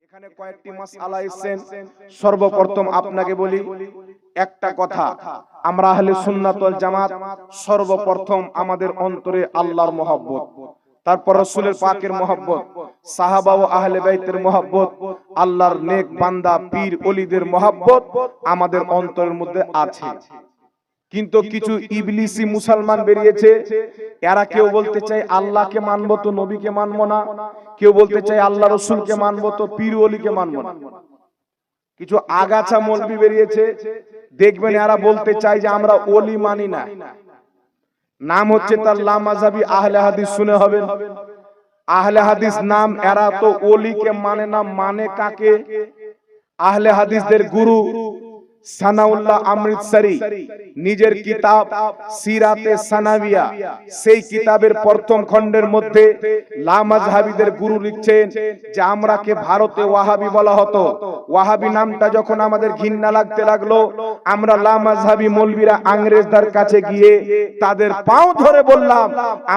এখানে কয়েকটি মাসআলা এসেছেন। সর্বপ্রথম আপনাকে বলি একটা কথা, আমরা আহলে সুন্নাত ওয়াল জামাত সর্বপ্রথম আমাদের অন্তরে আল্লাহর মহব্বত, তারপর রাসূলের পাকের মহব্বত, সাহাবা ও আহলে বাইতের মহব্বত, আল্লাহর নেক বান্দা পীর ওলিদের মহব্বত আমাদের অন্তরের মধ্যে আছে। কিন্তু কিছু ইবলিসি মুসলমান বেরিয়েছে, এরা কেউ বলতে চায় আল্লাহকে মানবো তো নবীকে মানবো না, কেউ বলতে চায় আল্লাহ রসুলকে মানবো তো পীর ওলিকে মানবো না। কিছু আগাছা মৌলবি বেরিয়েছে, দেখবেন এরা বলতে চায় যে আমরা ওলি মানি না। নাম হচ্ছে তার লামাযাবি আহলে হাদিস, শুনে হবেন আহলে হাদিস নাম। এরা তো ওলিকে মানে না, মানে কাকে? আহলে হাদিসদের গুরু সানাউল্লাহ অমৃতসরি নিজের কিতাব সিরাতে সানাবিয়া, সেই কিতাবের প্রথম খণ্ডের মধ্যে লামাযহাবিদের গুরু লিখছেন যে আমরাকে ভারতে ওয়াহাবি বলা হতো। ওয়াহাবি নামটা যখন আমাদের ঘৃণা লাগতে লাগলো, আমরা লামাযহাবি মৌলবীরা ইংরেজদের কাছে গিয়ে তাদের পাও ধরে বললাম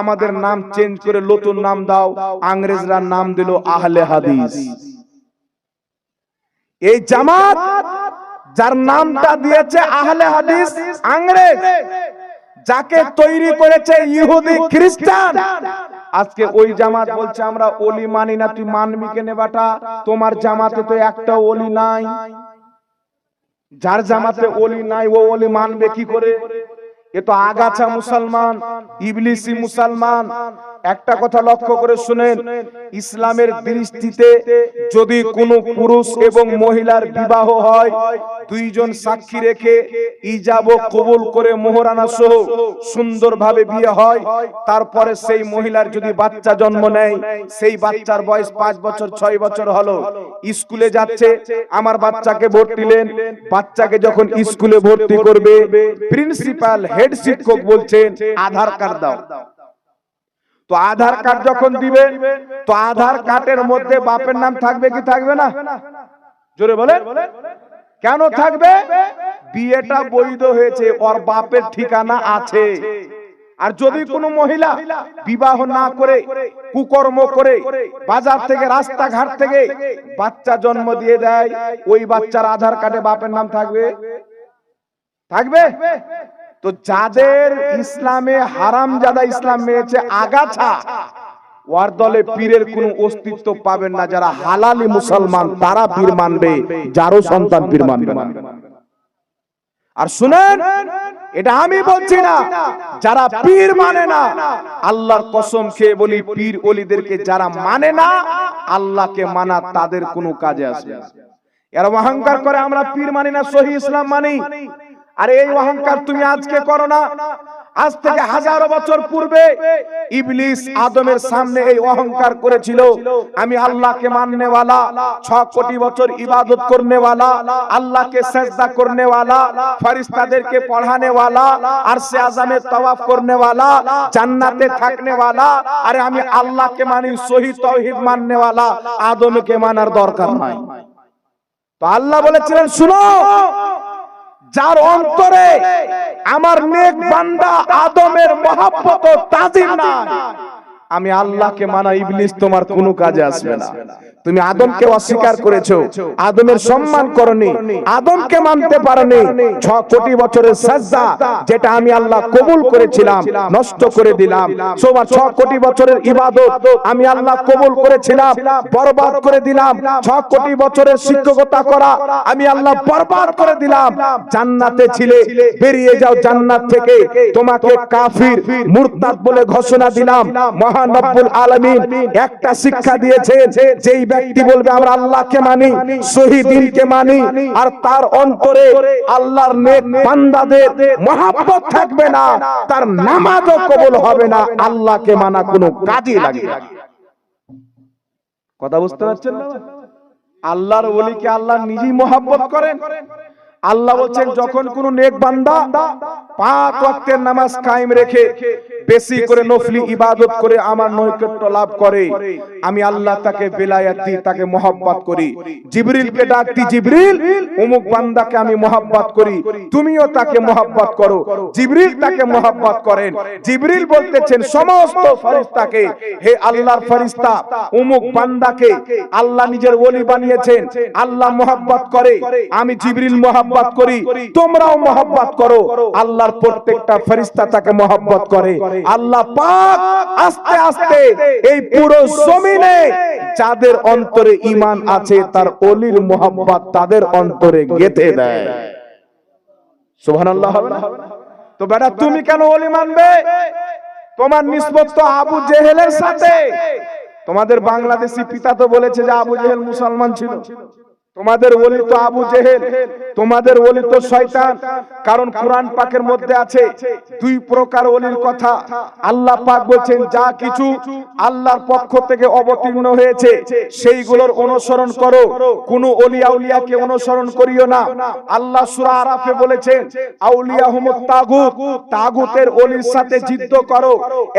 আমাদের নাম চেঞ্জ করে নতুন নাম দাও। ইংরেজরা নাম দিল আহলে হাদিস। এই জামাত যার নামটা দিয়েছে আহলে হাদিস ইংরেজ, যাকে তৈরি করেছে ইহুদি খ্রিস্টান, আজকে ওই জামাত বলছে আমরা ওলি মানি না। তুই মানবি কেনে বাটা? তোমার জামাতে তো একটা ওলি নাই। যার জামাতে ওলি নাই ও ওলি মানবে কি করে? এ তো আগাছা মুসলমান, ইবলিসি মুসলমান। একটা কথা লক্ষ্য করে শুনেন, ইসলামের দৃষ্টিতে যদি কোনো পুরুষ এবং মহিলার বিবাহ হয়, দুইজন সাক্ষী রেখে ইজাব ও কবুল করে মোহরানা সহ সুন্দরভাবে বিয়ে হয়, তারপরে সেই মহিলার যদি বাচ্চা জন্ম নেয়, সেই বাচ্চার বয়স 5 বছর 6 বছর হলো, স্কুলে যাচ্ছে, আমার বাচ্চাকে ভর্তি দিলেন। বাচ্চাকে যখন স্কুলে ভর্তি করবে, প্রিন্সিপাল হেড শিক্ষক বলছেন আধার কার্ড দাও। তো আধার কার্ড যখন দিবে, তো আধার কার্ডের মধ্যে বাপের নাম থাকবে কি থাকবে না? জোরে বলেন। কেন থাকবে? বিয়েটা বৈধ হয়েছে, ওর বাপের ঠিকানা আছে। আর যদি কোনো মহিলা বিবাহ না করে কুকর্ম করে বাজার থেকে রাস্তাঘাট থেকে বাচ্চা জন্ম দিয়ে দেয়, ওই বাচ্চার আধার কার্ডে বাপের নাম থাকবে? থাকবে? তো যাদের ইসলামে হারামজাদা ইসলাম মেনেছে আগাছা, ওর দলে পীরের কোনো অস্তিত্ব পাবেন না। যারা হালালি মুসলমান তারা পীর মানবে, যারও সন্তান পীর মানবে না। আর শুনেন, এটা আমি বলছি না, যারা পীর মানে না, আল্লাহর কসম খেয়ে বলি, পীর ওলিদেরকে যারা মানে না, আল্লাহকে মানা তাদের কোনো কাজে আসবে না। এরা অহংকার করে আমরা পীর মানি না, সহি ইসলাম মানি। আরে এই অহংকার তুমি আজকে করো না, আজ থেকে হাজারো বছর পূর্বে ইবলিস আদমের সামনে এই অহংকার করেছিল, আমি আল্লাহকে মাননে ওয়ালা, 6 কোটি বছর ইবাদত করনে ওয়ালা, আল্লাহকে সেজদা করনে ওয়ালা, ফেরেশতাদেরকে পড়ানে ওয়ালা, আরশে আযমে তাওয়াফ করনে ওয়ালা, জান্নাতে থাকনে ওয়ালা। আরে আমি আল্লাহকে মানি, সহি তাওহীদ মাননে ওয়ালা, আদমকে মানার দরকার নাই। তো আল্লাহ বলেছিলেন, শুনো, যার অন্তরে আমার নেক বান্দা আদমের মহব্বত ও তাজিম নাই, আমি আল্লাহকে মানা ইবলিস তোমার কোনো কাজে আসবে না। তুমি আদমকে অস্বীকার করেছো, আদমের সম্মান করনি, আদমকে মানতে পারোনি। 6 কোটি বছরের সাজদা যেটা আমি আল্লাহ কবুল করেছিলাম, নষ্ট করে দিলাম। 6 কোটি বছরের ইবাদত আমি আল্লাহ কবুল করেছিলাম, বরবাদ করে দিলাম। 6 কোটি বছরের শিক্ষকতা করা আমি আল্লাহ বরবাদ করে দিলাম। জান্নাতে ছিলে, বেরিয়ে যাও জান্নাত থেকে, তোমাকে কাফির মুরতাদ বলে ঘোষণা দিলাম। মহান রব্বুল আলামিন একটা শিক্ষা দিয়েছেন, যেই ব্যক্তি বলবে আমরা আল্লাহকে মানি, সহি দ্বীনকে মানি, আর তার অন্তরে আল্লাহর নেক বান্দাদের মহব্বত থাকবে না, তার নামাজও কবুল হবে না, আল্লাহকে মানা কোনো কাজে লাগে না। কথা বুঝতে পারছেন না? আল্লাহর ওলিকে আল্লাহ নিজেই মহব্বত করেন, আল্লাহ বলছেন যখন কোন নেক বান্দা 5 ওয়াক্তের নামাজ কায়েম রেখে বেশি করে নফলি ইবাদত করে আমার নৈকট্য লাভ করে, আমি আল্লাহ তাকে বেলায়াত দিই, তাকে মহব্বত করি। জিবরিলকে ডাকতি, জিবরিল অমুক বান্দাকে আমি মহব্বত করি, তুমিও তাকে মহব্বত করো। জিবরিল তাকে মহব্বত করেন। জিবরিল বলতেছেন সমস্ত ফেরেশতাকে, হে আল্লাহর ফেরেশতা, অমুক বান্দাকে আল্লাহ নিজের ওলি বানিয়েছেন, আল্লাহ মহব্বত করে, আমি জিবরিল মহব্বত করি, তোমরাও মহব্বত করো। আল্লাহর প্রত্যেকটা ফেরেশতা তাকে মহব্বত করে। আল্লাহ পাক আস্তে আস্তে এই পুরো জমিনে যাদের অন্তরে ঈমান আছে তার ওলির মহব্বত তাদের অন্তরে গেঁথে দেয়। সুবহানাল্লাহ। তো বেটা তুমি কেন ওলি মানবে? তোমার নিসবত তো আবু জেহেলের সাথে। তোমাদের বাংলাদেশি পিতা তো বলেছে যে আবু জেহেল মুসলমান ছিল। তোমাদের ওলি তো আবু জেহেল, তোমাদের ওলি তো শয়তান। কারণ কুরআন পাকের মধ্যে আছে 2 প্রকার ওলির কথা। আল্লাহ পাক বলেন যা কিছু আল্লাহর পক্ষ থেকে অবতীর্ণ হয়েছে সেইগুলোর অনুসরণ করো, কোন ওলি আউলিয়াকে অনুসরণ করিও না। আল্লাহ সূরা আরাফে বলেছেন আউলিয়া হুমুত তাগুত, তাগুতের ওলির সাথে যুদ্ধ করো।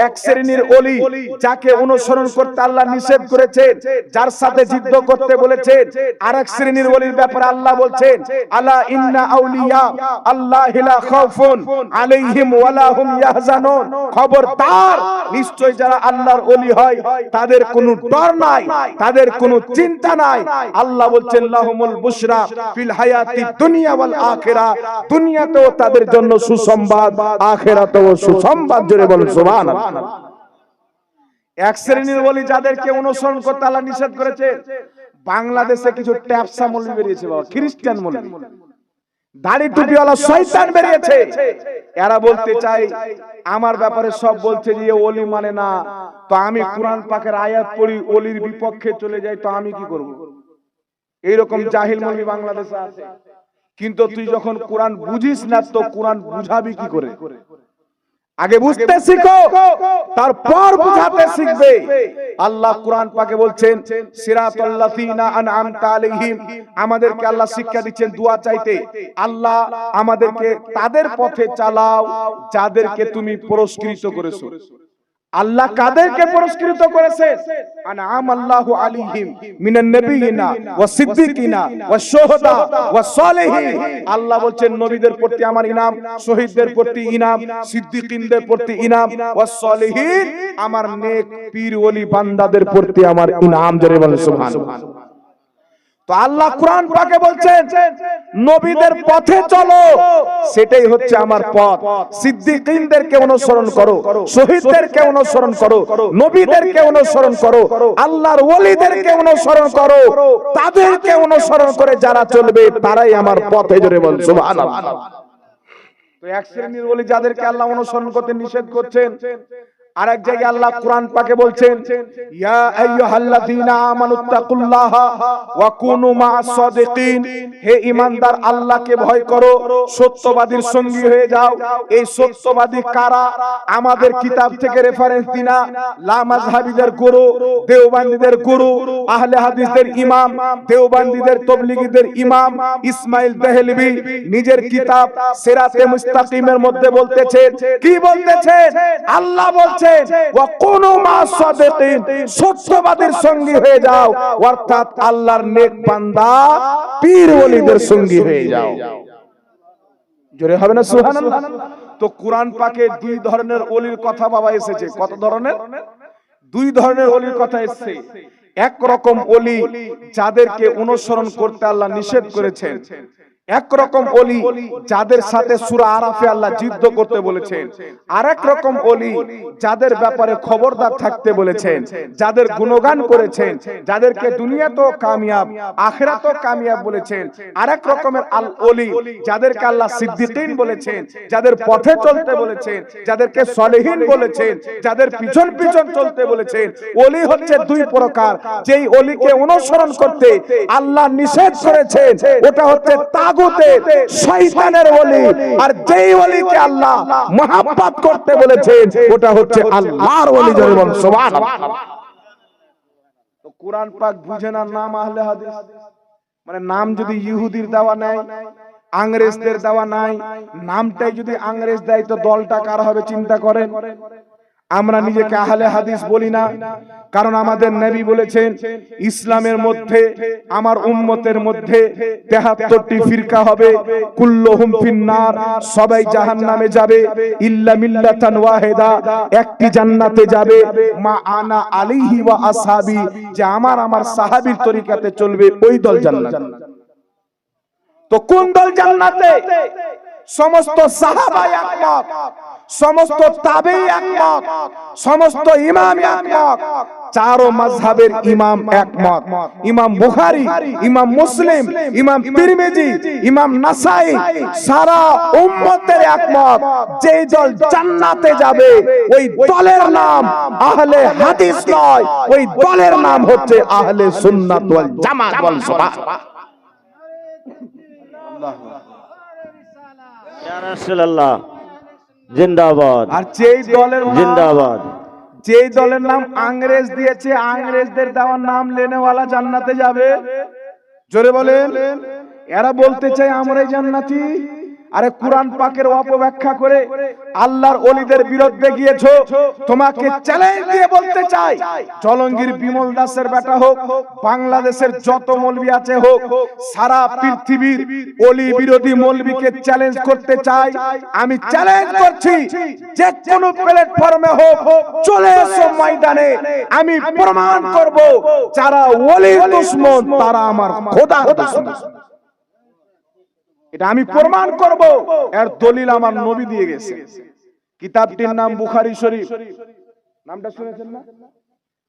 এক শ্রেণীর ওলি যাকে অনুসরণ করতে আল্লাহ নিষেধ করেছেন, যার সাথে যুদ্ধ করতে বলেছেন। আরেক শ্রেণীর ওলির ব্যাপারে আল্লাহ বলছেন আলা ইন্না আউলিয়া আল্লাহি লা খাউফুন আলাইহিম ওয়ালা হুম ইয়াহজানুন, খবরদার নিশ্চয় যারা আল্লাহর ওলি হয় তাদের কোনো ডর নাই, তাদের কোনো চিন্তা নাই। আল্লাহ বলছেন লাহুমুল বুশরা ফিল হায়াতি দুনিয়া ওয়াল আখিরা, দুনিয়াতেও তাদের জন্য সুসংবাদ, আখিরাতেও সুসংবাদ। জোরে বলুন সুবহানাল্লাহ। এক শ্রেণীর ওলি যাদেরকে অনুসরণ করতে আল্লাহ নিষেধ করেছে। বাংলাদেশে কিছু ট্যাপসা মৌলবি বেরিয়েছে, বাবা খ্রিস্টান মৌলবি, দাড়ি টুপিওয়ালা শয়তান বেরিয়েছে। এরা বলতে চাই আমার ব্যাপারে সব বলছে যে ওলি মানে না, তো আমি কোরআন পাকের আয়াত পড়ি ওলির বিপক্ষে চলে যাই, তো আমি কি করব? এইরকম জাহিল মৌলবি বাংলাদেশে আছে। কিন্তু তুই যখন কোরআন বুঝিস না তো কোরআন বুঝাবি কি করে? আগে বুঝতে শিখো, তারপর বুঝাতে শিখবে। আল্লাহ কুরআন পাকে বলছেন সিরাতাল লাযিনা আনআমতা আলাইহিম, আমাদেরকে আল্লাহ শিক্ষা দিচ্ছেন দোয়া চাইতে। আল্লাহ আমাদেরকে তাদের পথে চালাও যাদেরকে তুমি পুরস্কৃত করেছো। আল্লাহ কাদেরকে পুরস্কৃত করেছেন? আনআমাল্লাহু আলাইহিম মিনান নাবিয়িনা ওয়াস সিদ্দিকিনা ওয়াস শুহাদা ওয়াস সালিহিন। আল্লাহ বলেন নবীদের প্রতি আমার ইনাম, শহীদদের প্রতি ইনাম, সিদ্দিকিনদের প্রতি ইনাম, ওয়াস সালিহিন আমার নেক পীর ওলি বান্দাদের প্রতি আমার ইনাম। জোরে বলেন সুবহানাল্লাহ। তো আল্লাহ কুরআন পাকে বলছেন নবীদের পথে চলো, সেটাই হচ্ছে আমার পথ। সিদ্দিকীনদেরকে অনুসরণ করো, শহীদদেরকে অনুসরণ করো, নবীদেরকে অনুসরণ করো, আল্লাহর ওলিদেরকে অনুসরণ করো। তাদেরকে অনুসরণ করে যারা চলবে তারাই আমার পথে। জোরে বল সুবহানাল্লাহ। তো এক শ্রেণীর ওলি যাদেরকে আল্লাহ অনুসরণ করতে নিষেধ করছেন, আরেক জায়গায় আল্লাহ কুরআন পাকে বলছেন ইয়া আইয়ুহাল্লাযীনা আমানুত্তাকুল্লাহা ওয়া কুনু মা'আস সাদিকিন, হে ঈমানদার আল্লাহকে ভয় করো, সত্যবাদীর সঙ্গী হয়ে যাও। এই সত্যবাদী কারা? আমাদের কিতাব থেকে রেফারেন্স দিনা লা মাযহাবীদের গুরু, দেওবন্দীদের গুরু, আহলে হাদিসদের ইমাম, দেওবন্দীদের তাবলীগীদের ইমাম ইসমাইল দেহলভী নিজের কিতাব সিরাতে মুস্তাকিমের মধ্যে বলতেছেন, কি বলতেছেন? আল্লাহ বলছেন ওয়া কুনু মা'আস সাদিকিন, সত্যবাদীর সঙ্গী হয়ে যাও, অর্থাৎ আল্লাহর নেক বান্দা পীর ওলিদের সঙ্গী হয়ে যাও। জোরে হবে না সুবহানাল্লাহ। তো কুরআন পাকে 2 ধরনের ওলির কথা বাবা এসেছে। কত ধরনের? 2 ধরনের ওলির কথা এসেছে। এক রকম ওলি যাদেরকে অনুসরণ করতে আল্লাহ নিষেধ করেছেন, এক রকম ওলি যাদের সাথে সূরা আরাফে আল্লাহ যুদ্ধ করতে বলেছেন, আরেক রকম ওলি যাদের ব্যাপারে খবরদার থাকতে বলেছেন, যাদের গুণগান করেছেন, যাদেরকে দুনিয়াতেও কামিয়াব আখিরাতেও কামিয়াব বলেছেন। আরেক রকমের ওলি যাদেরকে আল্লাহ সিদ্দিকিন বলেছেন, যাদের পথে চলতে বলেছেন, যাদেরকে সলিহিন বলেছেন, যাদের পিছন পিছন চলতে বলেছেন। ওলি হচ্ছে 2 প্রকার। যেই ওলিকে অনুসরণ করতে আল্লাহ নিষেধ করেছেন ওটা হচ্ছে শয়তানের ওলি, আর যেই ওলিকে আল্লাহ মহব্বত করতে বলেছেন ওটা হচ্ছে আল্লাহর ওলি। জোরে বলুন সুবহানাল্লাহ। তো কুরআন পাক বুঝে না নাম আহলে হাদিস, মানে নাম যদি ইহুদির দেওয়া নেয় আংরেজদের দেওয়া নাই। নামটাই যদি আংরেজ দেয় তো দলটা কার হবে চিন্তা করেন। আমরা নিজেকে আহলে হাদিস বলি না, কারণ আমাদের নবী বলেছেন ইসলামের মধ্যে আমার উম্মতের মধ্যে 73টি ফিরকা হবে, কুল্লুহুম ফিন্নার, সবাই জাহান্নামে যাবে, ইল্লা মিল্লাতান ওয়াহিদা, একটি জান্নাতে যাবে, মা আনা আলাইহি ওয়া আসহাবি, যে আমার সাহাবীর তরিকাতে চলবে ওই দল জান্নাত। তো কোন দল জান্নাতে? সমস্ত সাহাবা একমত, সমস্ত তাবেঈ একমত, সমস্ত ইমাম একমত, চারো মাযহাবের ইমাম একমত। ইমাম বুখারী, ইমাম মুসলিম, ইমাম তিরমিজি, ইমাম নাসাই, সারা উম্মতের একমত, যেই দল জান্নাতে যাবে ওই দলের নাম আহলে হাদিস নয়, ওই দলের নাম হচ্ছে আহলে সুন্নাত ওয়াল জামাত। বল সুবহানাল্লাহ। ইয়া রাসূলুল্লাহ জিন্দাবাদ। আর যেই দলের জিন্দাবাদ, যেই দলের নাম আংরেজ দিয়েছে, আংরেজদের দেওয়ার নাম লেনেওয়ালা জান্নাতে যাবে। জোরে বলেন। এরা বলতে চায় আমরাই জান্নাতি। আরে কোরআন পাকের অপব্যাখ্যা করে আল্লাহর ওলিদের বিরুদ্ধে গিয়েছো, তোমাকে চ্যালেঞ্জ দিয়ে বলতে চাই, চলঙ্গির বিমল দাসের বেটা হোক, বাংলাদেশের যত মৌলবি আছে হোক, সারা পৃথিবীর ওলি বিরোধী মৌলবিকে চ্যালেঞ্জ করতে চাই। আমি চ্যালেঞ্জ করছি, যে কোনো প্ল্যাটফর্মে হোক চলে এসো ময়দানে, আমি প্রমাণ করব যারা ওলির দুশমন তারা আমার খোদার দুশমন। এটা আমি প্রমাণ করব, এর দলিল আমার নবী দিয়ে গেছে। কিতাবটির নাম বুখারী শরীফ, নামটা শুনেছেন না?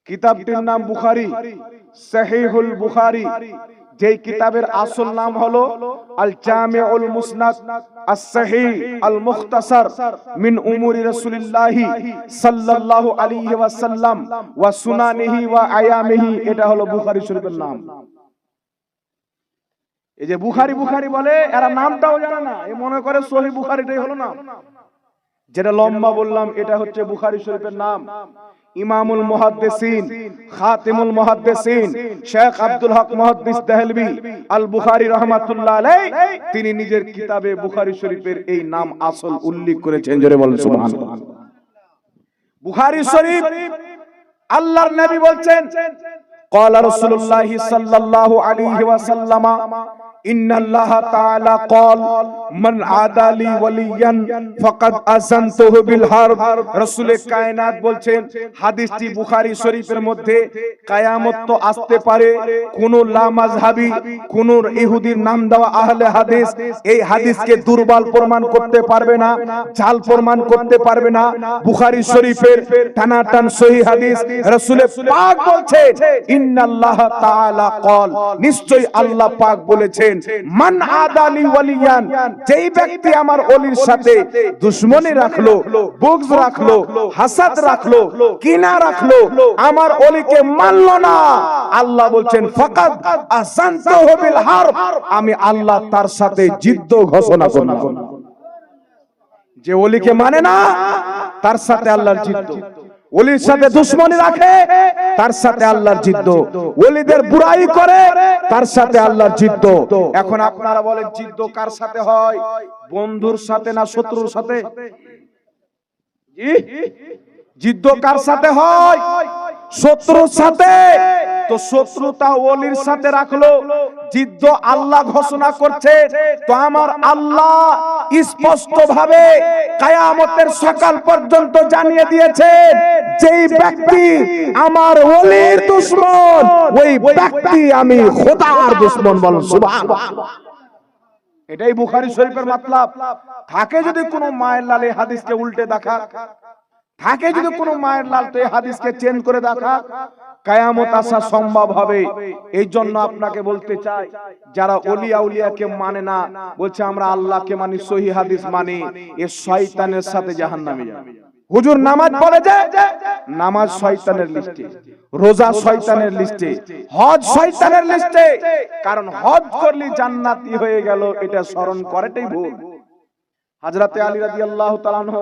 কিতাবটির নাম বুখারী, সহিহুল বুখারী। যেই কিতাবের আসল নাম হলো আল জামিউল মুসনাদ আস-সহিহ আল মুখতাসার মিন উমুরি রাসূলিল্লাহ সাল্লাল্লাহু আলাইহি ওয়াসাল্লাম ওয়া সুনানিহি ওয়া আয়ামিহি, এটা হলো বুখারী শরীফের নাম। এই যে বুখারী বুখারী বলে, এরা নামটাও জানে না, এ মনে করে সহিহ বুখারীটাই হলো নাম। যেটা লম্বা বললাম এটা হচ্ছে বুখারী শরীফের নাম। ইমামুল মুহাদ্দিসিন, খাতিমুল মুহাদ্দিসিন শেখ আব্দুল হক মুহাদ্দিস দেহলভী আল বুখারী রাহমাতুল্লাহ আলাইহি, তিনি নিজের কিতাবে বুখারী শরীফের এই নাম আসল উল্লেখ করেছেন। জোরে বলেন সুবহানাল্লাহ। বুখারী শরীফ, আল্লাহর নবী বলছেন, قال رسول الله صلى الله عليه وسلم إن الله تعالى قال من عادى لي وليا فقد أذنته بالحرب। রাসূল কায়নাত বলছেন, হাদিসটি বুখারী শরীফের মধ্যে, কিয়ামত তো আসতে পারে, কোন লা মাযহাবী, কোন ইহুদির নাম দেওয়া আহলে হাদিস এই হাদিসকে দুর্বল প্রমাণ করতে পারবে না, জাল প্রমাণ করতে পারবে না। বুখারী শরীফের টানাটান সহিহ হাদিস, রাসূল পাক বলছেন ইন্নাল্লাহ তাআলা ক্বাল, নিশ্চয়ই আল্লাহ পাক বলেছেন, মান আদালি ওয়ালিয়ান, যেই ব্যক্তি আমার ওলির সাথে দুশমনি রাখলো, বুগজ রাখলো, হাসাদ রাখলো, কিনা রাখলো, আমার ওলিকে মানলো না, আল্লাহ বলছেন ফাকাদ আযানতুহু বিল হারব, আমি আল্লাহ তার সাথে যুদ্ধ ঘোষণা করলাম। যে ওলিকে মানে না তার সাথে আল্লাহর যুদ্ধ, ওলির সাথে দুশমনি রাখে তার সাথে আল্লাহর যুদ্ধ, ওলিদের বুরাই করে তার সাথে আল্লাহর যুদ্ধ। এখন আপনারা বলেন যুদ্ধ কার সাথে হয়? বন্ধুর সাথে না শত্রুর সাথে? জি, যুদ্ধ কার সাথে হয়? শত্রুর সাথে। তো শত্রুতা ওলির সাথে রাখলো, যুদ্ধ আল্লাহ ঘোষণা করছে। তো আমার আল্লাহ স্পষ্ট ভাবে কিয়ামতের সকাল পর্যন্ত জানিয়ে দিয়েছেন, যেই ব্যক্তি আমার ওলির দুশমন ওই ব্যক্তি আমি খোদার দুশমন। বলুন সুবহানাল্লাহ। এটাই বুখারী শরীফের মাতলাব। থাকে যদি কোনো মায়ের লাল এই হাদিসকে উল্টে দেখা, থাকে যদি কোনো মায়ের লাল তো এই হাদিসকে চেঞ্জ করে দেখা, কিয়ামত আসা সম্ভব হবে। এই জন্য আপনাকে বলতে চাই, যারা ওলিয়া উলিয়াকে মানে না, বলছে আমরা আল্লাহকে মানি, সহিহ হাদিস মানি, এ শয়তানের সাথে জাহান্নামে যাবে। হুজুর নামাজ পড়ে যায়, নামাজ শয়তানের লিস্টে, রোজা শয়তানের লিস্টে, হজ শয়তানের লিস্টে। কারণ হজ করলে জান্নাতি হয়ে গেল, এটা স্মরণ করাটাই ভুল। হযরতে আলী রাদিয়াল্লাহু তাআলা আনহু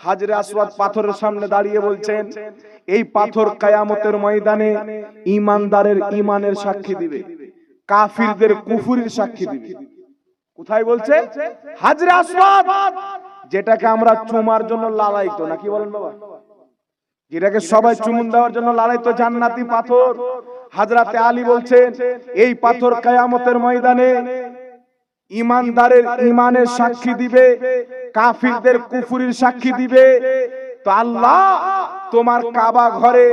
হাজরে আসওয়াদ পাথরের সামনে দাঁড়িয়ে বলছেন, এই পাথর কিয়ামতের ময়দানে ঈমানদারের ঈমানের সাক্ষী দিবে, কাফিরদের কুফরির সাক্ষী দিবে। কোথায় বলছে? হাজরে আসওয়াদ, যেটাকে আমরা চুমার জন্য লালাইতো, নাকি বলেন বাবা? যেটাকে সবাই চুমুন দেওয়ার জন্য লালাইতো, জান্নাতি পাথর। হযরতে আলী বলছেন এই পাথর কিয়ামতের ময়দানে ঈমানদারের ঈমানের সাক্ষী দিবে, কাফিরদের কুফরির সাক্ষী দিবে। তো আল্লাহ তোমার কাবা ঘরে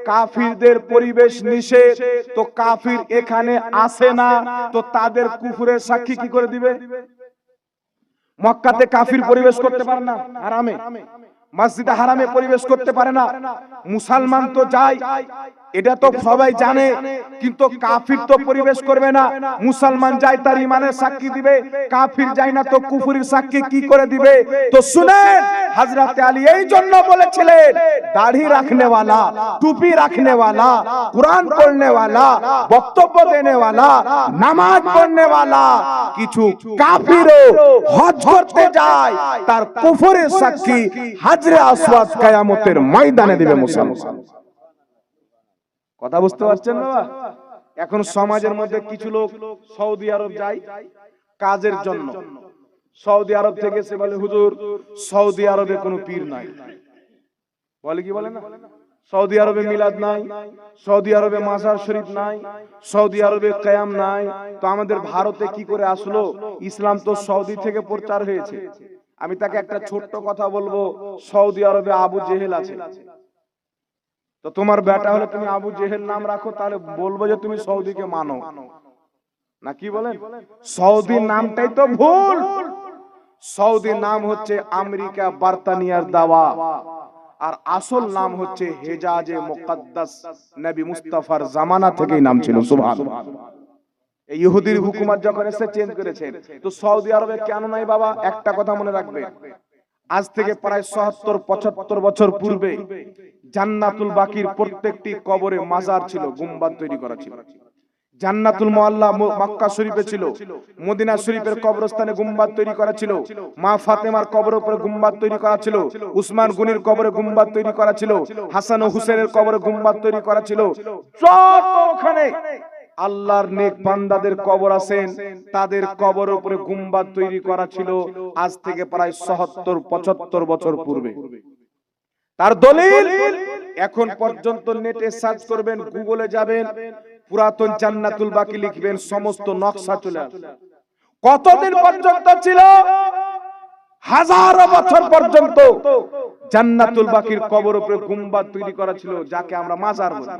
কাফিরদের পরিবেশ নিষেধ, তো কাফির এখানে আসে না, তো তাদের কুফরের সাক্ষী কি করে দিবে? মক্কাতে কাফির পরিবেশ করতে পারে না, হারামে মসজিদে হারামে পরিবেশ করতে পারে না। মুসলমান তো যায়, এটা তো সবাই জানে, কিন্তু কাফির তো পরিবেশ করবে না। মুসলমান যায় তার ঈমানের সাক্ষী দিবে, কাফির যায় না, তো কুফরির সাক্ষী কি করে দিবে? তো শুনেন, হযরত আলী এই জন্য বলেছিলেন দাড়ি রাখনে वाला, টুপি রাখনে वाला, কুরআন পড়নে वाला, বক্তব্য দেনে वाला, নামাজ পড়নে वाला কিছু কাফিরও হজ করতে যায়, তার কুফরের সাক্ষী হাজরে আসওয়াদ কিয়ামতের ময়দানে দিবে মুসলমান। কথা বুঝতে পারছেন বাবা? এখন সমাজের মধ্যে কিছু লোক সৌদি আরব যায় কাজের জন্য। সৌদি আরব থেকে এসে বলে হুজুর সৌদি আরবে কোনো পীর নাই। বলে কি বলে না? সৌদি আরবে মিলাদ নাই, সৌদি আরবে মাজার শরীফ নাই, সৌদি আরবে কিয়াম নাই, তো আমাদের ভারতে কি করে আসলো? ইসলাম তো সৌদি থেকে প্রচার হয়েছে। আমি তাকে একটা ছোট্ট কথা বলবো, সৌদি আরবে আবু জেহেল আছে, তো তোমার বেটা হলে তুমি আবু জেহেল নাম রাখো, তাহলে বলবো যে তুমি সৌদিকে মানো না, কি বলেন? সৌদি নামটাই তো ভুল। সৌদি নাম হচ্ছে আমেরিকা বার্তানিয়ার দাওয়া, আর আসল নাম হচ্ছে হেজাজে মুকদ্দাস, নবী মুস্তাফার জামানা থেকেই নাম ছিল। সুবহানাল্লাহ। এই ইহুদির হুকুমত যখন এসে চেঞ্জ করেছেন, তো সৌদি আরবে কেন নাই বাবা? একটা কথা মনে রাখবে, আজ থেকে প্রায় ৭০-৭৫ বছর পূর্বে জান্নাতুল বাকির প্রত্যেকটি কবরে মাজার ছিল, গুম্বাদ তৈরি করা ছিল। জান্নাতুল মুআল্লা মক্কা শরীফে ছিল, মদিনা শরীফের কবরস্থানে গুম্বাদ তৈরি করা ছিল, মা ফাতেমার কবরের উপরে গুম্বাদ তৈরি করা ছিল, উসমান গনির কবরে গুম্বাদ তৈরি করা ছিল, হাসান ও হুসেনের কবরে গুম্বাদ তৈরি করা ছিল। যত ওখানে আল্লাহর নেক বান্দাদের কবর আছেন, তাদের কবরের উপরে গুম্বাদ তৈরি করা ছিল আজ থেকে প্রায় ৭০-৭৫ বছর পূর্বে। তার দলিল এখন পর্যন্ত নেটে সার্চ করবেন, গুগলে যাবেন, পুরাতন জান্নাতুল বাকি লিখবেন, সমস্ত নকশা চলে আসবে। কতদিন পর্যন্ত ছিল? হাজার বছর পর্যন্ত জান্নাতুল বাকির কবর উপরে গুম্বাদ তৈরি করা ছিল, যাকে আমরা মাজার বলি।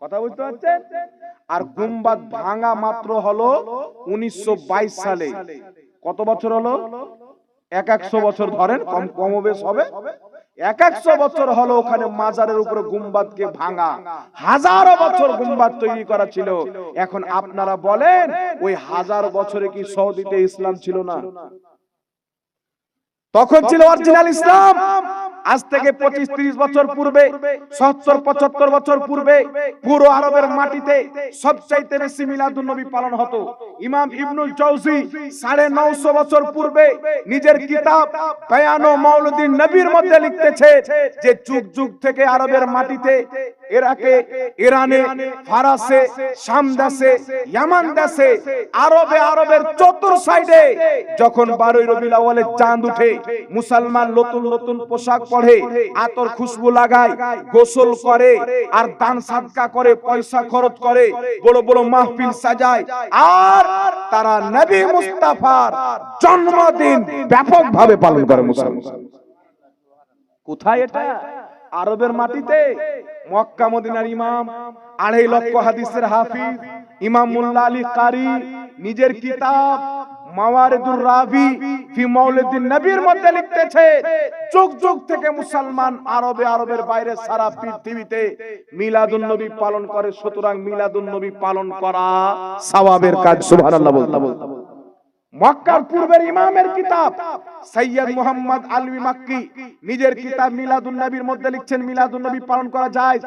কথা বুঝতে পারছেন? আর গুম্বাদ ভাঙা মাত্র হলো 1922 সালে। কত বছর হলো? 100 বছর ধরেন, কম বেশ হবে। 100 বছর হলো ওখানে মাজারের উপরে গুম্বাদকে ভাঙা। হাজার বছর গুম্বাদ তৈরি করা ছিল। এখন আপনারা বলেন ওই 1000 বছরে কি সৌদিতে ইসলাম ছিল না? তখন ছিল অরিজিনাল ইসলাম। আজ থেকে 25-30 বছর পূর্বে, 70-75 বছর পূর্বে পুরো আরবের মাটিতে সবচাইতে বেশি মিলাদুন নবী পালন হতো। ইমাম ইবনুল জাওজি 950 বছর পূর্বে নিজের কিতাব বায়ান ও মাউলিদিন নবীর মধ্যে লিখতেছে যে যুগ যুগ থেকে আরবের মাটিতে, ইরাকে, ইরানে, ফারাসে, শাম দেশে, ইয়ামান দেশে, আরবের চতুর সাইডে যখন 12 রবিউল আউয়ালের চাঁদ উঠে, মুসলমান নতুন নতুন পোশাক পরে, আতর খুশবু লাগায়, গোসল করে, আর দান সাদকা করে, পয়সা খরচ করে, বড় বড় মাহফিল সাজায়, আর তারা নবী মুস্তাফার জন্মদিন ব্যাপকভাবে পালন করে মুসলমান। কোথায় এটা? আরবের মাটিতে। মক্কা মদিনার ইমাম, 2.5 লক্ষ হাদিসের হাফিজ ইমাম মোল্লা আলী কারি নিজের কিতাব মাওয়ারিদুর রাবি ফি মাউলিদিন নবীর মধ্যে লিখতেছে, যুগ যুগ থেকে মুসলমান আরবের বাইরে সারা পৃথিবীতে মিলাদুন নবী পালন করে। সুতরাং মিলাদুন নবী পালন করা সওয়াবের কাজ। সুবহানাল্লাহ বলতে। মক্কার পূর্বের ইমামের কিতাব সৈয়দ মুহাম্মদ আলভী মাক্কি নিজের কিতাব মিলাদুন নবীর মধ্যে লিখছেন মিলাদুন নবী পালন করা যায়।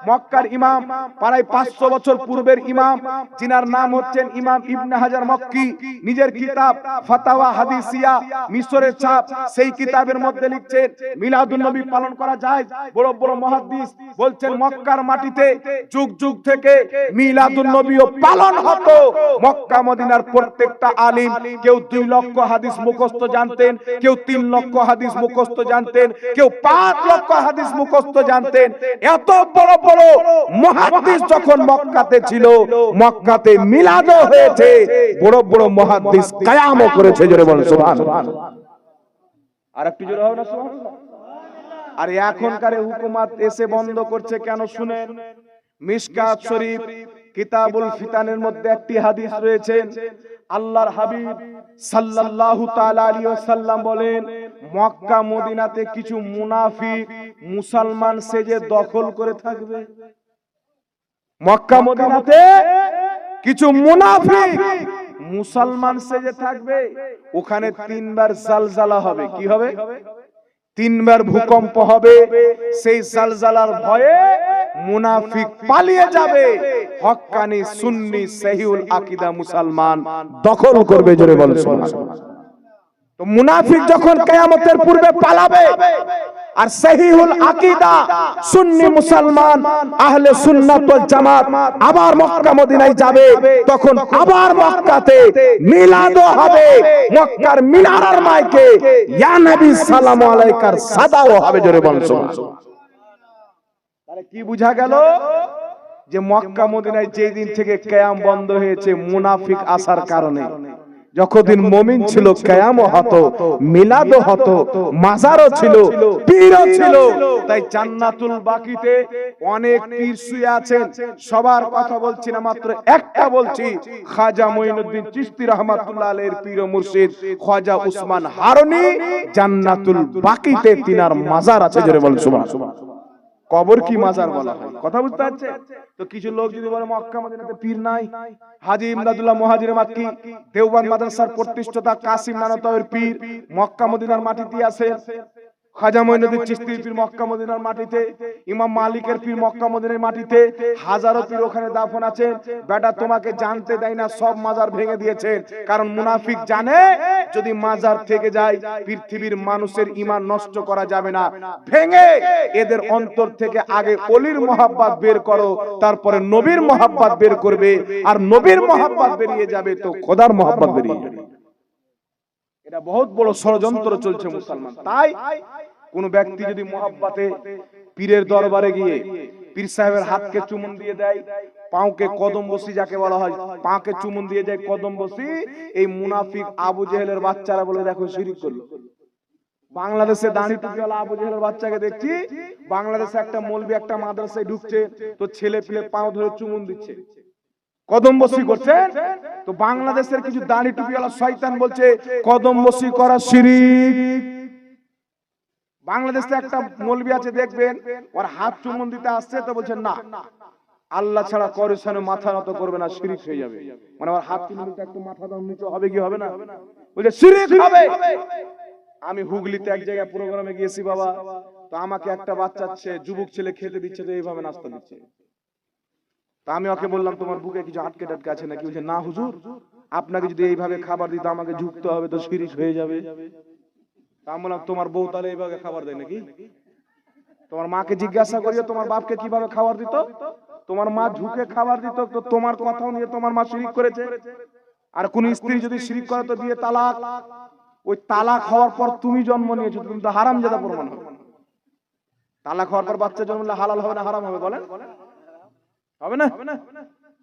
মক্কার ইমাম, প্রায় 500 বছর পূর্বের ইমাম, যিনার নাম হচ্ছেন ইমাম ইবনে হাজার মক্কি, নিজের কিতাব ফাতাওয়া হাদিসিয়া মিশরের ছাপ, সেই কিতাবের মধ্যে লিখছেন মিলাদুন নবী পালন করা যায়। বড় বড় মুহাদ্দিস বলছেন মক্কার মাটিতে যুগ যুগ থেকে মিলাদুন নবীও পালন হতো। মক্কা মদিনার প্রত্যেকটা আলিম কেউ 2 লক্ষ হাদিস মুখস্থ জানতেন, কেউ 3 লক্ষ হাদিস মুখস্থ জানতেন, কেউ 5 লক্ষ হাদিস মুখস্থ জানতেন। এত বড় বড় মুহাদ্দিস যখন মক্কাতে ছিল, মক্কাতে মিলাদও হয়েছে, বড় বড় মুহাদ্দিস কিয়ামও করেছে। জোরে বলেন সুবহানাল্লাহ। আর একটু জোরে হবে না সুবহানাল্লাহ? আর এখনকার হুকুমত এসে বন্ধ করছে কেন শুনেন। মিশকাত শরীফ কিতাবুল ফিতানের মধ্যে একটি হাদিস রয়েছে, আল্লাহর হাবিব সাল্লাল্লাহু তাআলা আলাইহি ওয়াসাল্লাম বলেন, মক্কা মদিনাতে কিছু মুনাফিক মুসলমান সেজে দখল করে থাকবে। মক্কা মদিনাতে কিছু মুনাফিক মুসলমান সেজে থাকবে। ওখানে 3 বার জালজালা হবে। কি হবে? 3 বার ভূকম্প হবে। সেই জালজালার ভয়ে মুনাফিক পালিয়ে যাবে, হক্কানি সুন্নি সহিউল আকীদা মুসলমান দখল করবে। জোরে বলেন সুবহানাল্লাহ। তো মুনাফিক যখন কিয়ামতের পূর্বে পালাবে, আর সহিহুল আকীদা সুন্নি মুসলমান আহলে সুন্নাত ওয়াল জামাত আবার মক্কা মদিনায় যাবে, তখন আবার মক্কাতে মিলাদও হবে। মক্কার মিনারার মাইকে ইয়া নবী সালামু আলাইকার সাদাও হবে। জোরে বলেন সুবহানাল্লাহ। তাহলে কি বুঝা গেল? যে মক্কা মদিনায় যেই দিন থেকে কিয়াম বন্ধ হয়েছে মুনাফিক আসার কারণে। যতদিন মুমিন ছিল কিয়ামও হতো, মিলাদও হতো, মাজারও ছিল, পীরও ছিল। তাই জান্নাতুল বাকিতে অনেক পীর শুয়ে আছেন। সবার কথা বলছি না, মাত্র একটা বলছি। খাজা মঈনুদ্দিন চিশতি রাহমাতুল্লাহ আলাইহির পীর ও মুর্শিদ খাজা উসমান হারুনি জান্নাতুল বাকিতে তিনার মাজার আছে। জোরে বলেন সুবহানাল্লাহ। কবর কি মাজার বলা হয়, কথা বুঝতে পারছে? তো কিছু লোক যদি বলে মক্কা মদিনাতে পীর নাই, হাজী ইমদাদুল্লাহ মুহাজির মাক্কি দেওবন্দ মাদ্রাসার প্রতিষ্ঠাতা কাসিম নানতাওয়ের পীর মক্কা মদিনার মাটিতে আছে। খাজা মঈনুদ্দিন চিশতির পীর মক্কা মদিনার মাটিতে, ইমাম মালিকের পীর মক্কা মদিনার মাটিতে, হাজারো পীর ওখানে দাফন আছে। বেটা তোমাকে জানতে দেয় না, সব মাজার ভেঙে দিয়েছে। কারণ মুনাফিক জানে যদি মাজার থেকে যায় পৃথিবীর মানুষের ঈমান নষ্ট করা যাবে না। ভেঙে এদের অন্তর থেকে আগে ওলির মহব্বত বের করো, তারপরে নবীর মহব্বত বের করবে। আর নবীর মহব্বত বেরিয়ে যাবে তো খোদার মহব্বত বেরিয়ে যাবে। এটা বহুত বড় ষড়যন্ত্র চলছে মুসলমান। তাই কোন ব্যক্তি যদি মহব্বতে পীরের দরবারে গিয়ে পীর সাহেবের হাতকে চুমুন দিয়ে দেয়, পাঁকে কদম বসি যাকে বলা হয়, পাঁকে চুমুন দিয়ে যায় কদম বসি, এই মুনাফিক আবু জেহেলের বাচ্চারা বলে দেখো শিরক করলো। বাংলাদেশে দাঁড়ি টুপিওয়ালা আবু জেহেলের বাচ্চাকে দেখছি, বাংলাদেশে একটা মৌলবি একটা মাদ্রাসায় ঢুকছে, তো ছেলে পেলে পাঁও ধরে চুমুন দিচ্ছে, কদম বসি করছে। তো বাংলাদেশের কিছু দাড়ি টুপিওয়ালা শয়তান বলছে কদম বসি করা শিরক। বাংলাদেশে একটা মৌলবি আছে দেখবেন, ওর হাত চুমুন দিতে আসছে, তো বলছে না আল্লাহ ছাড়া কারোর সামনে মাথা নত করবে না, শিরক হয়ে যাবে। মানে ওর হাত চুমুন দিতে একটু মাথা দাও নিচে হবে কি হবে না, বলছে শিরক হবে। আমি হুগলিতে এক জায়গায় প্রোগ্রামে গিয়েছি বাবা, তো আমাকে একটা বাচ্চা যুবক ছেলে খেতে দিচ্ছে, তো এইভাবে নাস্তা দিচ্ছে। তা আমি ওকে বললাম তোমার বুকে কিছু আটকে টাটকে আছে নাকি? বলছে না হুজুর, আপনাকে যদি এইভাবে খাবার দিতে আমাকে ঝুঁকতে হবে, তো শিরক হয়ে যাবে। তা আমি বললাম তোমার বউ তাহলে এইভাবে খাবার দেয় নাকি? তোমার মাকে জিজ্ঞাসা করিও তোমার বাপকে কিভাবে খাবার দিত। তোমার মা ঝুঁকে খাবার দিত, তো তোমার কথাও নিয়ে তোমার মা শিরক করেছে। আর কোন স্ত্রী যদি শিরক করে তো বিয়ে তালাক। ওই তালাক হওয়ার পর তুমি জন্ম নিয়েছো, তুমি তো হারামজাদা প্রমাণ হবে। তালাক হওয়ার পর বাচ্চা জন্মলে হালাল হবে না হারাম হবে বলেন? হবে না?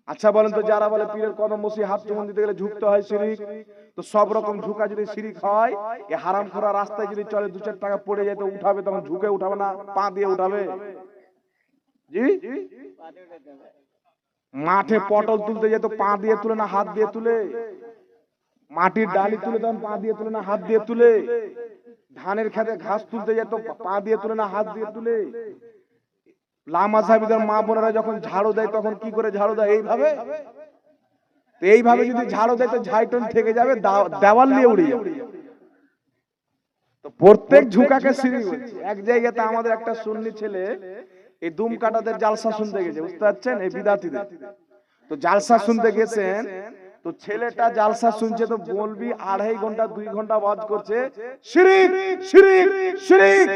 আচ্ছা বলেন তো, যারা বলে পীরের কদম বসি হাত চুমুন দিতে গেলে ঝুঁকতে হয় শিরক, তো সব রকম ঝুঁকা যদি শিরক হয়, এই হারামখোরা রাস্তায় যদি চলে 2-4 টাকা পড়ে যায় তো উঠাবে, তখন ঝুঁকে উঠাবে না পা দিয়ে উঠাবে? জি, মাঠে পটল তুলতে যেত পা দিয়ে তুলে না হাত দিয়ে তুলে? মাটির ডালি তুলে তখন পা দিয়ে তুলে না হাত দিয়ে তুলে? ধানের খেতে ঘাস তুলতে যেত পা দিয়ে তুলে না হাত দিয়ে তুলে? লামা সাহেবদের মা বোনেরা যখন ঝাড়ু দেয় তখন কি করে ঝাড়ু দেয়? এইভাবে। এইভাবে যদি ঝাড়ু দেয় তো ঝাইটন থেকে যাবে, দেওয়াল নিয়ে উড়ে যাবে। প্রত্যেক ঝুঁকাকে শিরিক বলছে। এক জায়গাতে আমাদের একটা সুন্নি ছেলে এই দুম কাটাদের জালসা শুনতে গেছে, বুঝতে পারছেন, এই বিদাতিদের। তো জালসা শুনতে গেছেন, তো ছেলেটা জালসা শুনছে, তো বলবি 2.5 ঘন্টা 2 ঘন্টা ওয়াজ করছে, শিরিক শিরিক শিরিক,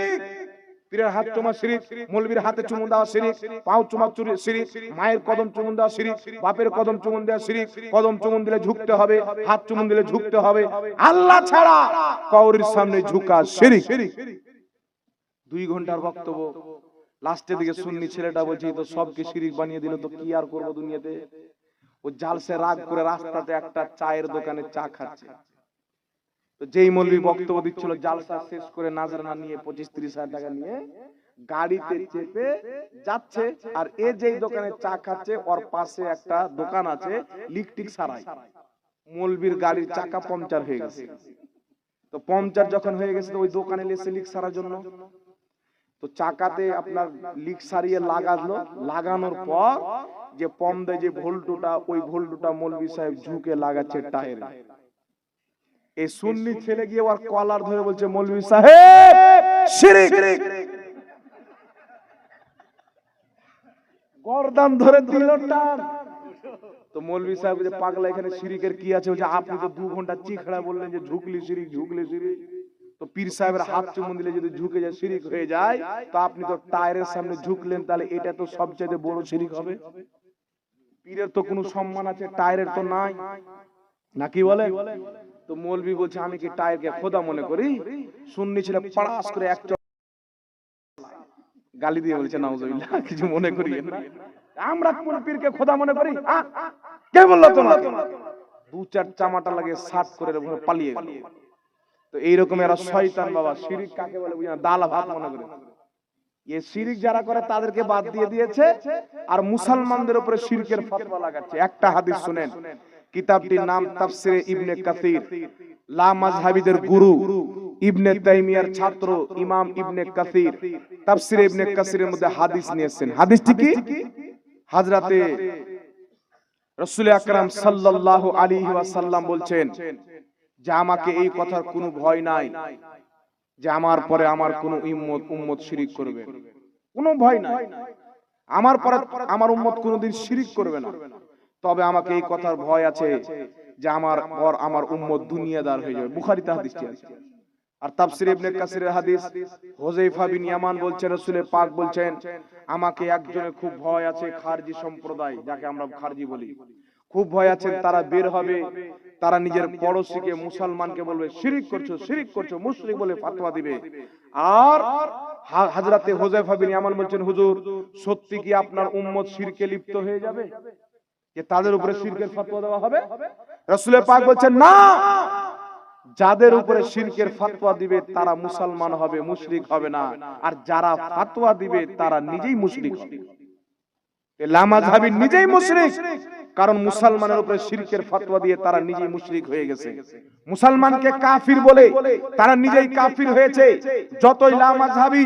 পীরের হাত চুমা শিরিক, মৌলবীর হাতে চুমুন দেওয়া শিরিক, পাও চুমা চুরি শিরিক, মায়ের কদম চুমুন দেওয়া শিরিক, বাপের কদম চুমুন দেওয়া শিরিক, কদম চুমুন দিলে ঝুঁকতে হবে, হাত চুমুন দিলে ঝুঁকতে হবে, আল্লাহ ছাড়া কাউরির সামনে ঝুঁকা শিরিক। 2 ঘন্টার বক্তব্য, লাস্টের দিকে সুন্নি ছেলেটা বলছে তো সবকে শিরিক বানিয়ে দিল, তো কি আর করবো দুনিয়াতে। ও জালসে রাগ করে রাস্তাতে একটা চায়ের দোকানে চা খাচ্ছে। তো যেই মৌলবী বক্তব্য দিচ্ছিল, জালসা শেষ করে নাজরানা নিয়ে 25-30 হাজার টাকা নিয়ে গাড়িতে চেপে যাচ্ছে, আর এ যেই দোকানে চা খাচ্ছে ওর পাশে একটা দোকান আছে লিকটিক সারাই, মৌলবীর গাড়ির চাকা পাংচার হয়ে গেছে। তো পাংচার যখন হয়ে গেছে, তো ওই দোকানে এসে লিক সারার জন্য, তো চাকাতে আপনার লিক সারিয়ে লাগালো, লাগানোর পর যে পম্পে যে ভোল্টুটা, ওই ভোল্টুটা মৌলবী সাহেব ঝুঁকে লাগাচ্ছে টায়ারে। এই সুন্নি ছেলে গিয়ে ওর কলার ধরে বলছে, মৌলবী সাহেব শিরিক, গর্দান ধরে দিল টান। তো মৌলবী সাহেব যে পাগলা, এখানে শিরিকের কি আছে? বলছে আপনি তো 2 ঘন্টা চিখড়া বললেন যে ঝুঁকলি শিরিক ঝুঁকলি শিরিক। তো পীর সাহেবের হাত চুমুন দিলে যদি ঝুঁকে যায় শিরিক হয়ে যায়, তো আপনি তো টায়ারের সামনে ঝুঁকলেন, তাহলে এটা তো সবচেয়ে বড় শিরিক হবে। পীরের তো কোনো সম্মান আছে, টায়ারের তো নাই, নাকি বলে? তো মৌলবী বলছে আমি কি টায়ারকে খোদা মনে করি? সুন্নি ছিল পাড়াস করে এক গালি দিয়ে বলছে নাউজুবিল্লাহ, কিছু মনে করি না, আমরা কোন পীরকে খোদা মনে করি? কে বললো তোমার? 2-4 চামাটা লাগে সাট করে পালিয়ে গেল। তো এইরকম এরা শয়তান বাবা। শিরিক কাকে বলে বুঝা, ডাল ভাত মনে করে। এই শিরিক যারা করে তাদেরকে বাদ দিয়ে দিয়েছে, আর মুসলমানদের উপরে শিরকের ফতোয়া লাগাচ্ছে। একটা হাদিস শুনেন, কিতাবটির নাম তাফসিরে ইবনে কাসির, লা মাযহাবিদের গুরু ইবনে তাইমিয়ার ছাত্র ইমাম ইবনে কাসির তাফসিরে ইবনে কাসিরের মধ্যে হাদিস নিয়েছেন। হাদিসটি কি? হযরতে রাসূল আকরাম সাল্লাল্লাহু আলাইহি ওয়াসাল্লাম বলছেন যে আমাকে এই কথার কোনো ভয় নাই যে আমার পরে আমার কোন উম্মত শিরিক করবে, কোনো ভয় নাই। আমার পরে আমার উম্মত কোনোদিন শিরিক করবে না, তবে আমাকে এই কথার ভয় আছে যে আমার পর আমার উম্মত দুনিয়াদার হয়ে যাবে। বুখারীতে হাদিসটি আছে। আর তাফসীর ইবনে কাসিরের হাদিস, হুযায়ফা বিন ইয়ামান বলছেন রাসূল পাক বলছেন আমাকে একজনের খুব ভয় আছে, খারজি সম্প্রদায় যাকে আমরা খারজি বলি, খুব ভয় আছে, তারা বের হবে, তারা নিজের পড়োশীকে মুসলমানকে বলবে শিরিক করছো শিরিক করছো, মুশরিক বলে ফতোয়া দিবে। আর হযরতে হুযায়ফা বিন ইয়ামান বলছেন হুজুর সত্যি কি আপনার উম্মত শিরকে লিপ্ত হয়ে যাবে, যে তাদের উপরে শিরকের ফতোয়া দেওয়া হবে? রাসূল পাক বলছেন না, যাদের উপরে শিরকের ফতোয়া দিবে তারা মুসলমান হবে, মুশরিক হবে না, আর যারা ফতোয়া দিবে তারা নিজেই মুশরিক হবে। লামাযহাবী নিজেই মুশরিক, কারণ মুসলমানের উপরে শিরকের ফতোয়া দিয়ে তারা নিজেই মুশরিক হয়ে গেছে। মুসলমানকে কাফির বলে তারা নিজেই কাফির হয়েছে। যতই লামাযহাবী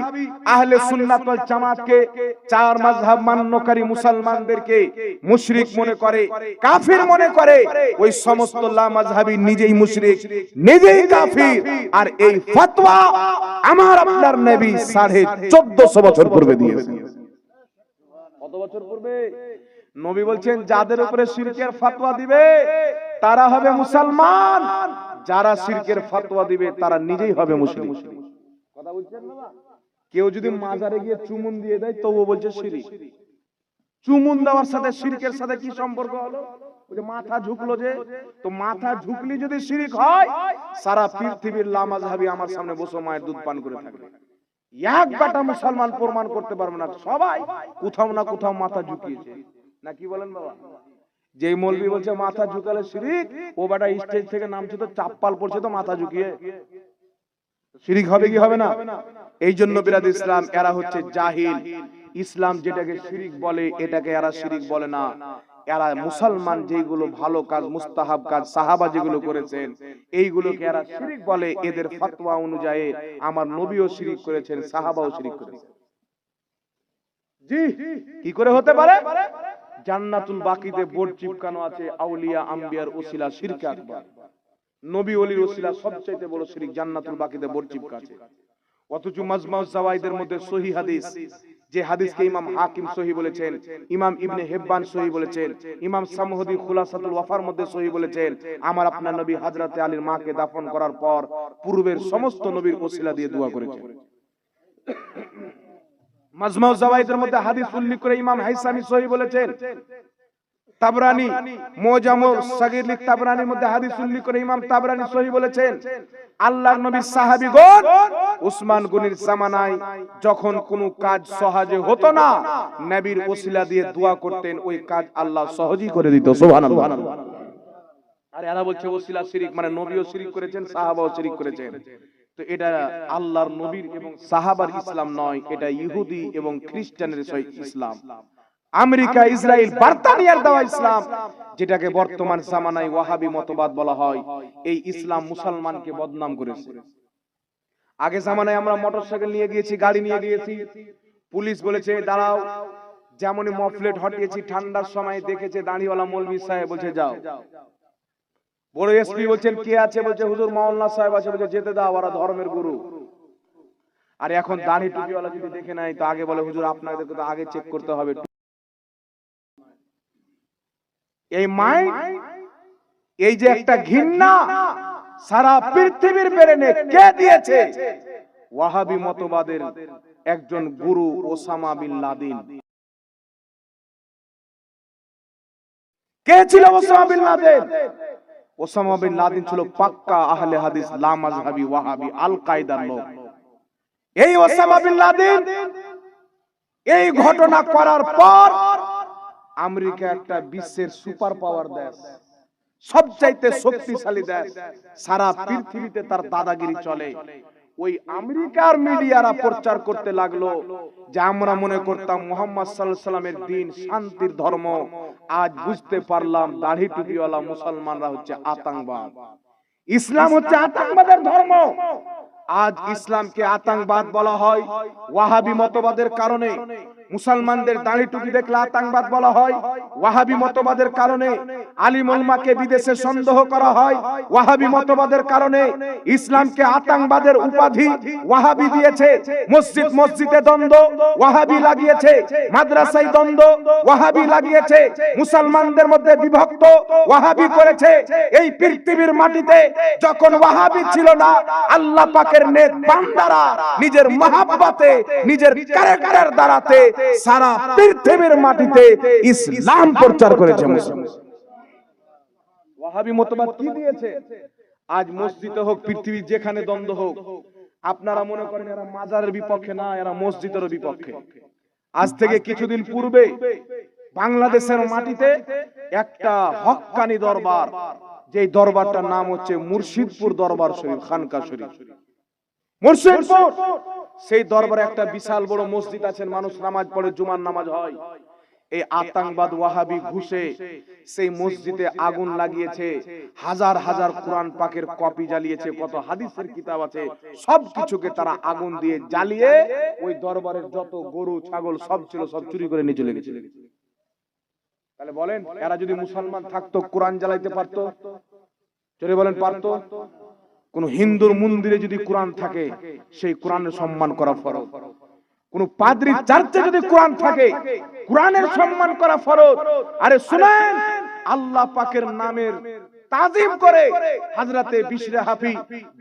আহলে সুন্নাত ওয়াল জামাতকে, 4 মাযহাব মান্যকারী মুসলমানদেরকে মুশরিক মনে করে, কাফির মনে করে, ওই সমস্ত লামাযহাবী নিজেই মুশরিক, নিজেই কাফির। আর এই ফতোয়া আমার আপনার নবী 1450 বছর পূর্বে দিয়েছেন। কত বছর পূর্বে? নবী বলছেন যাদের উপরে শিরকের ফতোয়া দিবে তারা হবে মুসলমান, যারা শিরকের ফতোয়া দিবে তারা নিজেই হবে মুশরিক। কথা বুঝছেন বাবা? কেউ যদি মাজারে গিয়ে চুমুন দিয়ে দেয় তবুও বলছে শিরিক। চুমুন দেওয়ার সাথে শিরকের সাথে কি সম্পর্ক হলো? ওই যে মাথা ঝুঁকলো, যে তো মাথা ঝুঁকলি যদি শিরিক হয়, সারা পৃথিবীর লামাযহাবী আমার সামনে বসে মায়ের দুধ পান করে থাকবে, এক বাটা মুসলমান প্রমাণ করতে পারবে না, সবাই কোথাও না কোথাও মাথা ঝুঁকিয়েছে। না কি বলেন বাবা? যেই মৌলবী বলছে মাথা ঝুঁকালে শিরিক, ও বাটা স্টেজ থেকে নামছে তো চাপ্পাল পড়ছে তো মাথা ঝুঁকিয়ে, শিরিক হবে কি হবে না? এই জন্য বিরাদ ইসলাম এরা হচ্ছে জাহিল। ইসলাম যেটাকে শিরিক বলে এটাকে এরা শিরিক বলে না। এরা মুসলমান যেগুলো ভালো কাজ, মুস্তাহাব কাজ সাহাবা যেগুলো করেছেন এইগুলোকে এরা শিরিক বলে। এদের ফতোয়া অনুযায়ী আমার নবীও শিরিক করেছেন, সাহাবাও শিরিক করেছেন। জি, কি করে হতে পারে? জান্নাতুল বাকিতে বোর্ড চিপকানো আছে আউলিয়া আম্বিয়ার ওসিলা শিরকে আকবার। নবী ওলির ওসিলা সবচাইতে বড় শিরক, জান্নাতুল বাকিতে বরচিপ কাছে। অথচ মাজমাউজ জাওয়াইদের মধ্যে সহিহ হাদিস, যে হাদিসকে ইমাম হাকিম সহিহ বলেছেন, ইমাম ইবনে হিব্বান সহিহ বলেছেন, ইমাম সামহুদি খুলাসাতুল ওয়াফার মধ্যে সহিহ বলেছেন, আমার আপনার নবী হযরতে আলীর মাকে দাফন করার পর পূর্বের সমস্ত নবীর ওসিলা দিয়ে দোয়া করেছেন। মাজমাউজ জাওয়াইদের মধ্যে হাদিস উল্লেখ করে ইমাম হাইসামি সহিহ বলেছেন, তাবরানী মুজামুস সাগীর লিখ তাবরানীর মধ্যে হাদিস উল্লেখ করে ইমাম তাবরানী সহিহ বলেছেন, আল্লাহর নবী সাহাবীগণ উসমান গনির জামানায় যখন কোনো কাজ সহজে হতো না, নবীর ওসিলা দিয়ে দোয়া করতেন, ওই কাজ আল্লাহ সহজই করে দিত। সুবহানাল্লাহ। আর এরা বলছে ওসিলা শিরক, মানে নবীও শিরক করেছেন, সাহাবাও শিরক করেছেন। তো এটা আল্লাহর নবীর এবং সাহাবার ইসলাম নয়, এটা ইহুদি এবং খ্রিস্টানের ইসলাম। আমেরিকা, ইসরায়েল, বার্তানিয়ার দেওয়া ইসলাম, যেটাকে বর্তমান জামানায় ওয়াহাবি মতবাদ বলা হয়, এই ইসলাম মুসলমানকে বদনাম করেছে। আগে জামানায় আমরা মোটরসাইকেল নিয়ে গিয়েছি, গাড়ি নিয়ে গিয়েছি, পুলিশ বলেছে দাঁড়াও, যেমনই মফলেট হটিয়েছি, ঠান্ডার সময় দেখেছে দাঁড়িওয়ালা মৌলভী সাহেব, বলছে যাও। বড় এসপি বলছেন কে আছে, বলছে হুজুর মাওলানা সাহেব আছে, বলছে যেতে দাও, ওরা ধর্মের গুরু। আর এখন দাড়ি টুপিওয়ালা যদি দেখে নাই, তো আগে বলে হুজুর আপনাদেরকে তো আগে চেক করতে হবে। এই মাইন্ড, এই যে একটা ঘৃণা সারা পৃথিবীর ব্রেনে কে দিয়েছে? ওয়াহাবি মতবাদের একজন গুরু ওসামা বিন লাদেন। কে ছিল Osama bin Laden? Osama bin Laden ছিল পাক্কা আহলে হাদিস, লা মাযহাবি ওয়াহাবি, আল কায়দার লোক। এই ওসামা বিন লাদেন এই ঘটনা করার পর আমেরিকা একটা বিশ্বের সুপার পাওয়ার দেশ, সবচাইতে শক্তিশালী দেশ, সারা পৃথিবীতে তার দাদাগিরি চলে। ওই আমেরিকার মিডিয়ারা প্রচার করতে লাগলো যে আমরা মনে করতাম মুহাম্মদ সাল্লাল্লাহু আলাইহি ওয়াসাল্লামের দ্বীন শান্তির ধর্ম, আজ বুঝতে পারলাম দাড়ি টুপিওয়ালা মুসলমানরা হচ্ছে আতঙ্কবাদ, ইসলাম হচ্ছে আতঙ্কবাদের ধর্ম। আজ ইসলামকে আতঙ্কবাদ বলা হয় ওয়াহাবি মতবাদের কারণে। মুসলমানদের দাড়ি টুপি দেখলে আতঙ্কবাদ বলা হয় ওয়াহাবি মতবাদের কারণে। আলিম উলামাকে বিদেশে সন্দেহ করা হয় ওয়াহাবি মতবাদের কারণে। ইসলামকে আতঙ্কবাদের উপাধি ওয়াহাবি দিয়েছে। মসজিদ মসজিদে দ্বন্দ্ব ওয়াহাবি লাগিয়েছে, মাদ্রাসায় দ্বন্দ্ব ওয়াহাবি লাগিয়েছে, মুসলমানদের মধ্যে বিভক্ত ওয়াহাবি করেছে। এই পৃথিবীর মাটিতে যখন ওয়াহাবি ছিল না, আল্লাহ পাকের নেক বান্দারা নিজের মহব্বতে, নিজের ক্যারেক্টার দ্বারাতে সারা পৃথিবীর মাটিতে ইসলাম প্রচার করেছে। ওয়াহাবি মতবাদ কি দিয়েছে? আজ মসজিদে হোক, পৃথিবী যেখানে দ্বন্দ্ব হোক, আপনারা মনে করেন এরা মাজারের বিপক্ষে না, এরা মসজিদের বিপক্ষে। আজ থেকে কিছুদিন পূর্বে বাংলাদেশের মাটিতে একটা হক্কানি দরবার, যে দরবারটার নাম হচ্ছে মুর্শিদপুর দরবার শরীফ, খানকা শরীফ মুর্শিদপুর, সেই দরবারে একটা বিশাল বড় মসজিদ আছে, মানুষ নামাজ পড়ে, জুমার নামাজ হয়। এই আতঙ্কবাদ ওয়াহাবি ঘুষে সেই মসজিদে আগুন লাগিয়েছে, হাজার হাজার কোরআন পাকের কপি জ্বালিয়েছে, কত হাদিসের কিতাব আছে, সবকিছুকে তারা আগুন দিয়ে জ্বালিয়ে ওই দরবারের যত গরু ছাগল সব ছিল সব চুরি করে নিয়ে চলে গেছে। তাহলে বলেন, এরা যদি মুসলমান থাকতো কোরআন জ্বালাইতে পারতো? চলে বলেন পারতো? কোন হিন্দুর মন্দিরে যদি কোরআন থাকে, সেই কোরআনের সম্মান করা ফরজ। কোন পাদ্রী চার্চে যদি কোরআন থাকে, কোরআনের সম্মান করা ফরজ। আরে শুনেন, আল্লাহ পাকের নামের তাজিম করে হযরতে বিশরে হাফি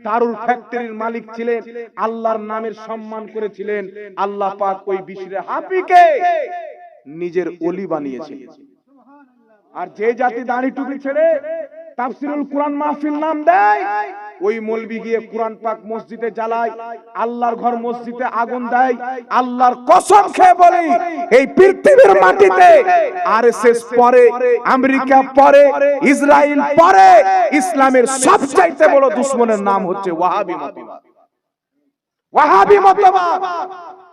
দারুল ফ্যাক্টরির মালিক ছিলেন, আল্লাহর নামের সম্মান করেছিলেন। আল্লাহ পাক ওই বিশরে হাফিকে নিজের ওলি বানিয়েছিলেন। আর যে জাতি দাড়ি টুপি ছেড়ে তাফসিরুল কোরআন মাহফিল নাম দেয়, ওই মৌলবি গিয়ে কোরআন পাক মসজিদে জ্বালায়, আল্লাহর ঘর মসজিদে আগুন দেয়। আল্লাহর কসম খেয়ে বলি, এই পৃথিবীর মাটিতে আরএসএস পরে, আমেরিকা পরে, ইসরায়েল পরে, ইসলামের সবচাইতে বড় দুশমনের নাম হচ্ছে ওয়াহাবি মতবাদ। ওয়াহাবি মতবাদ।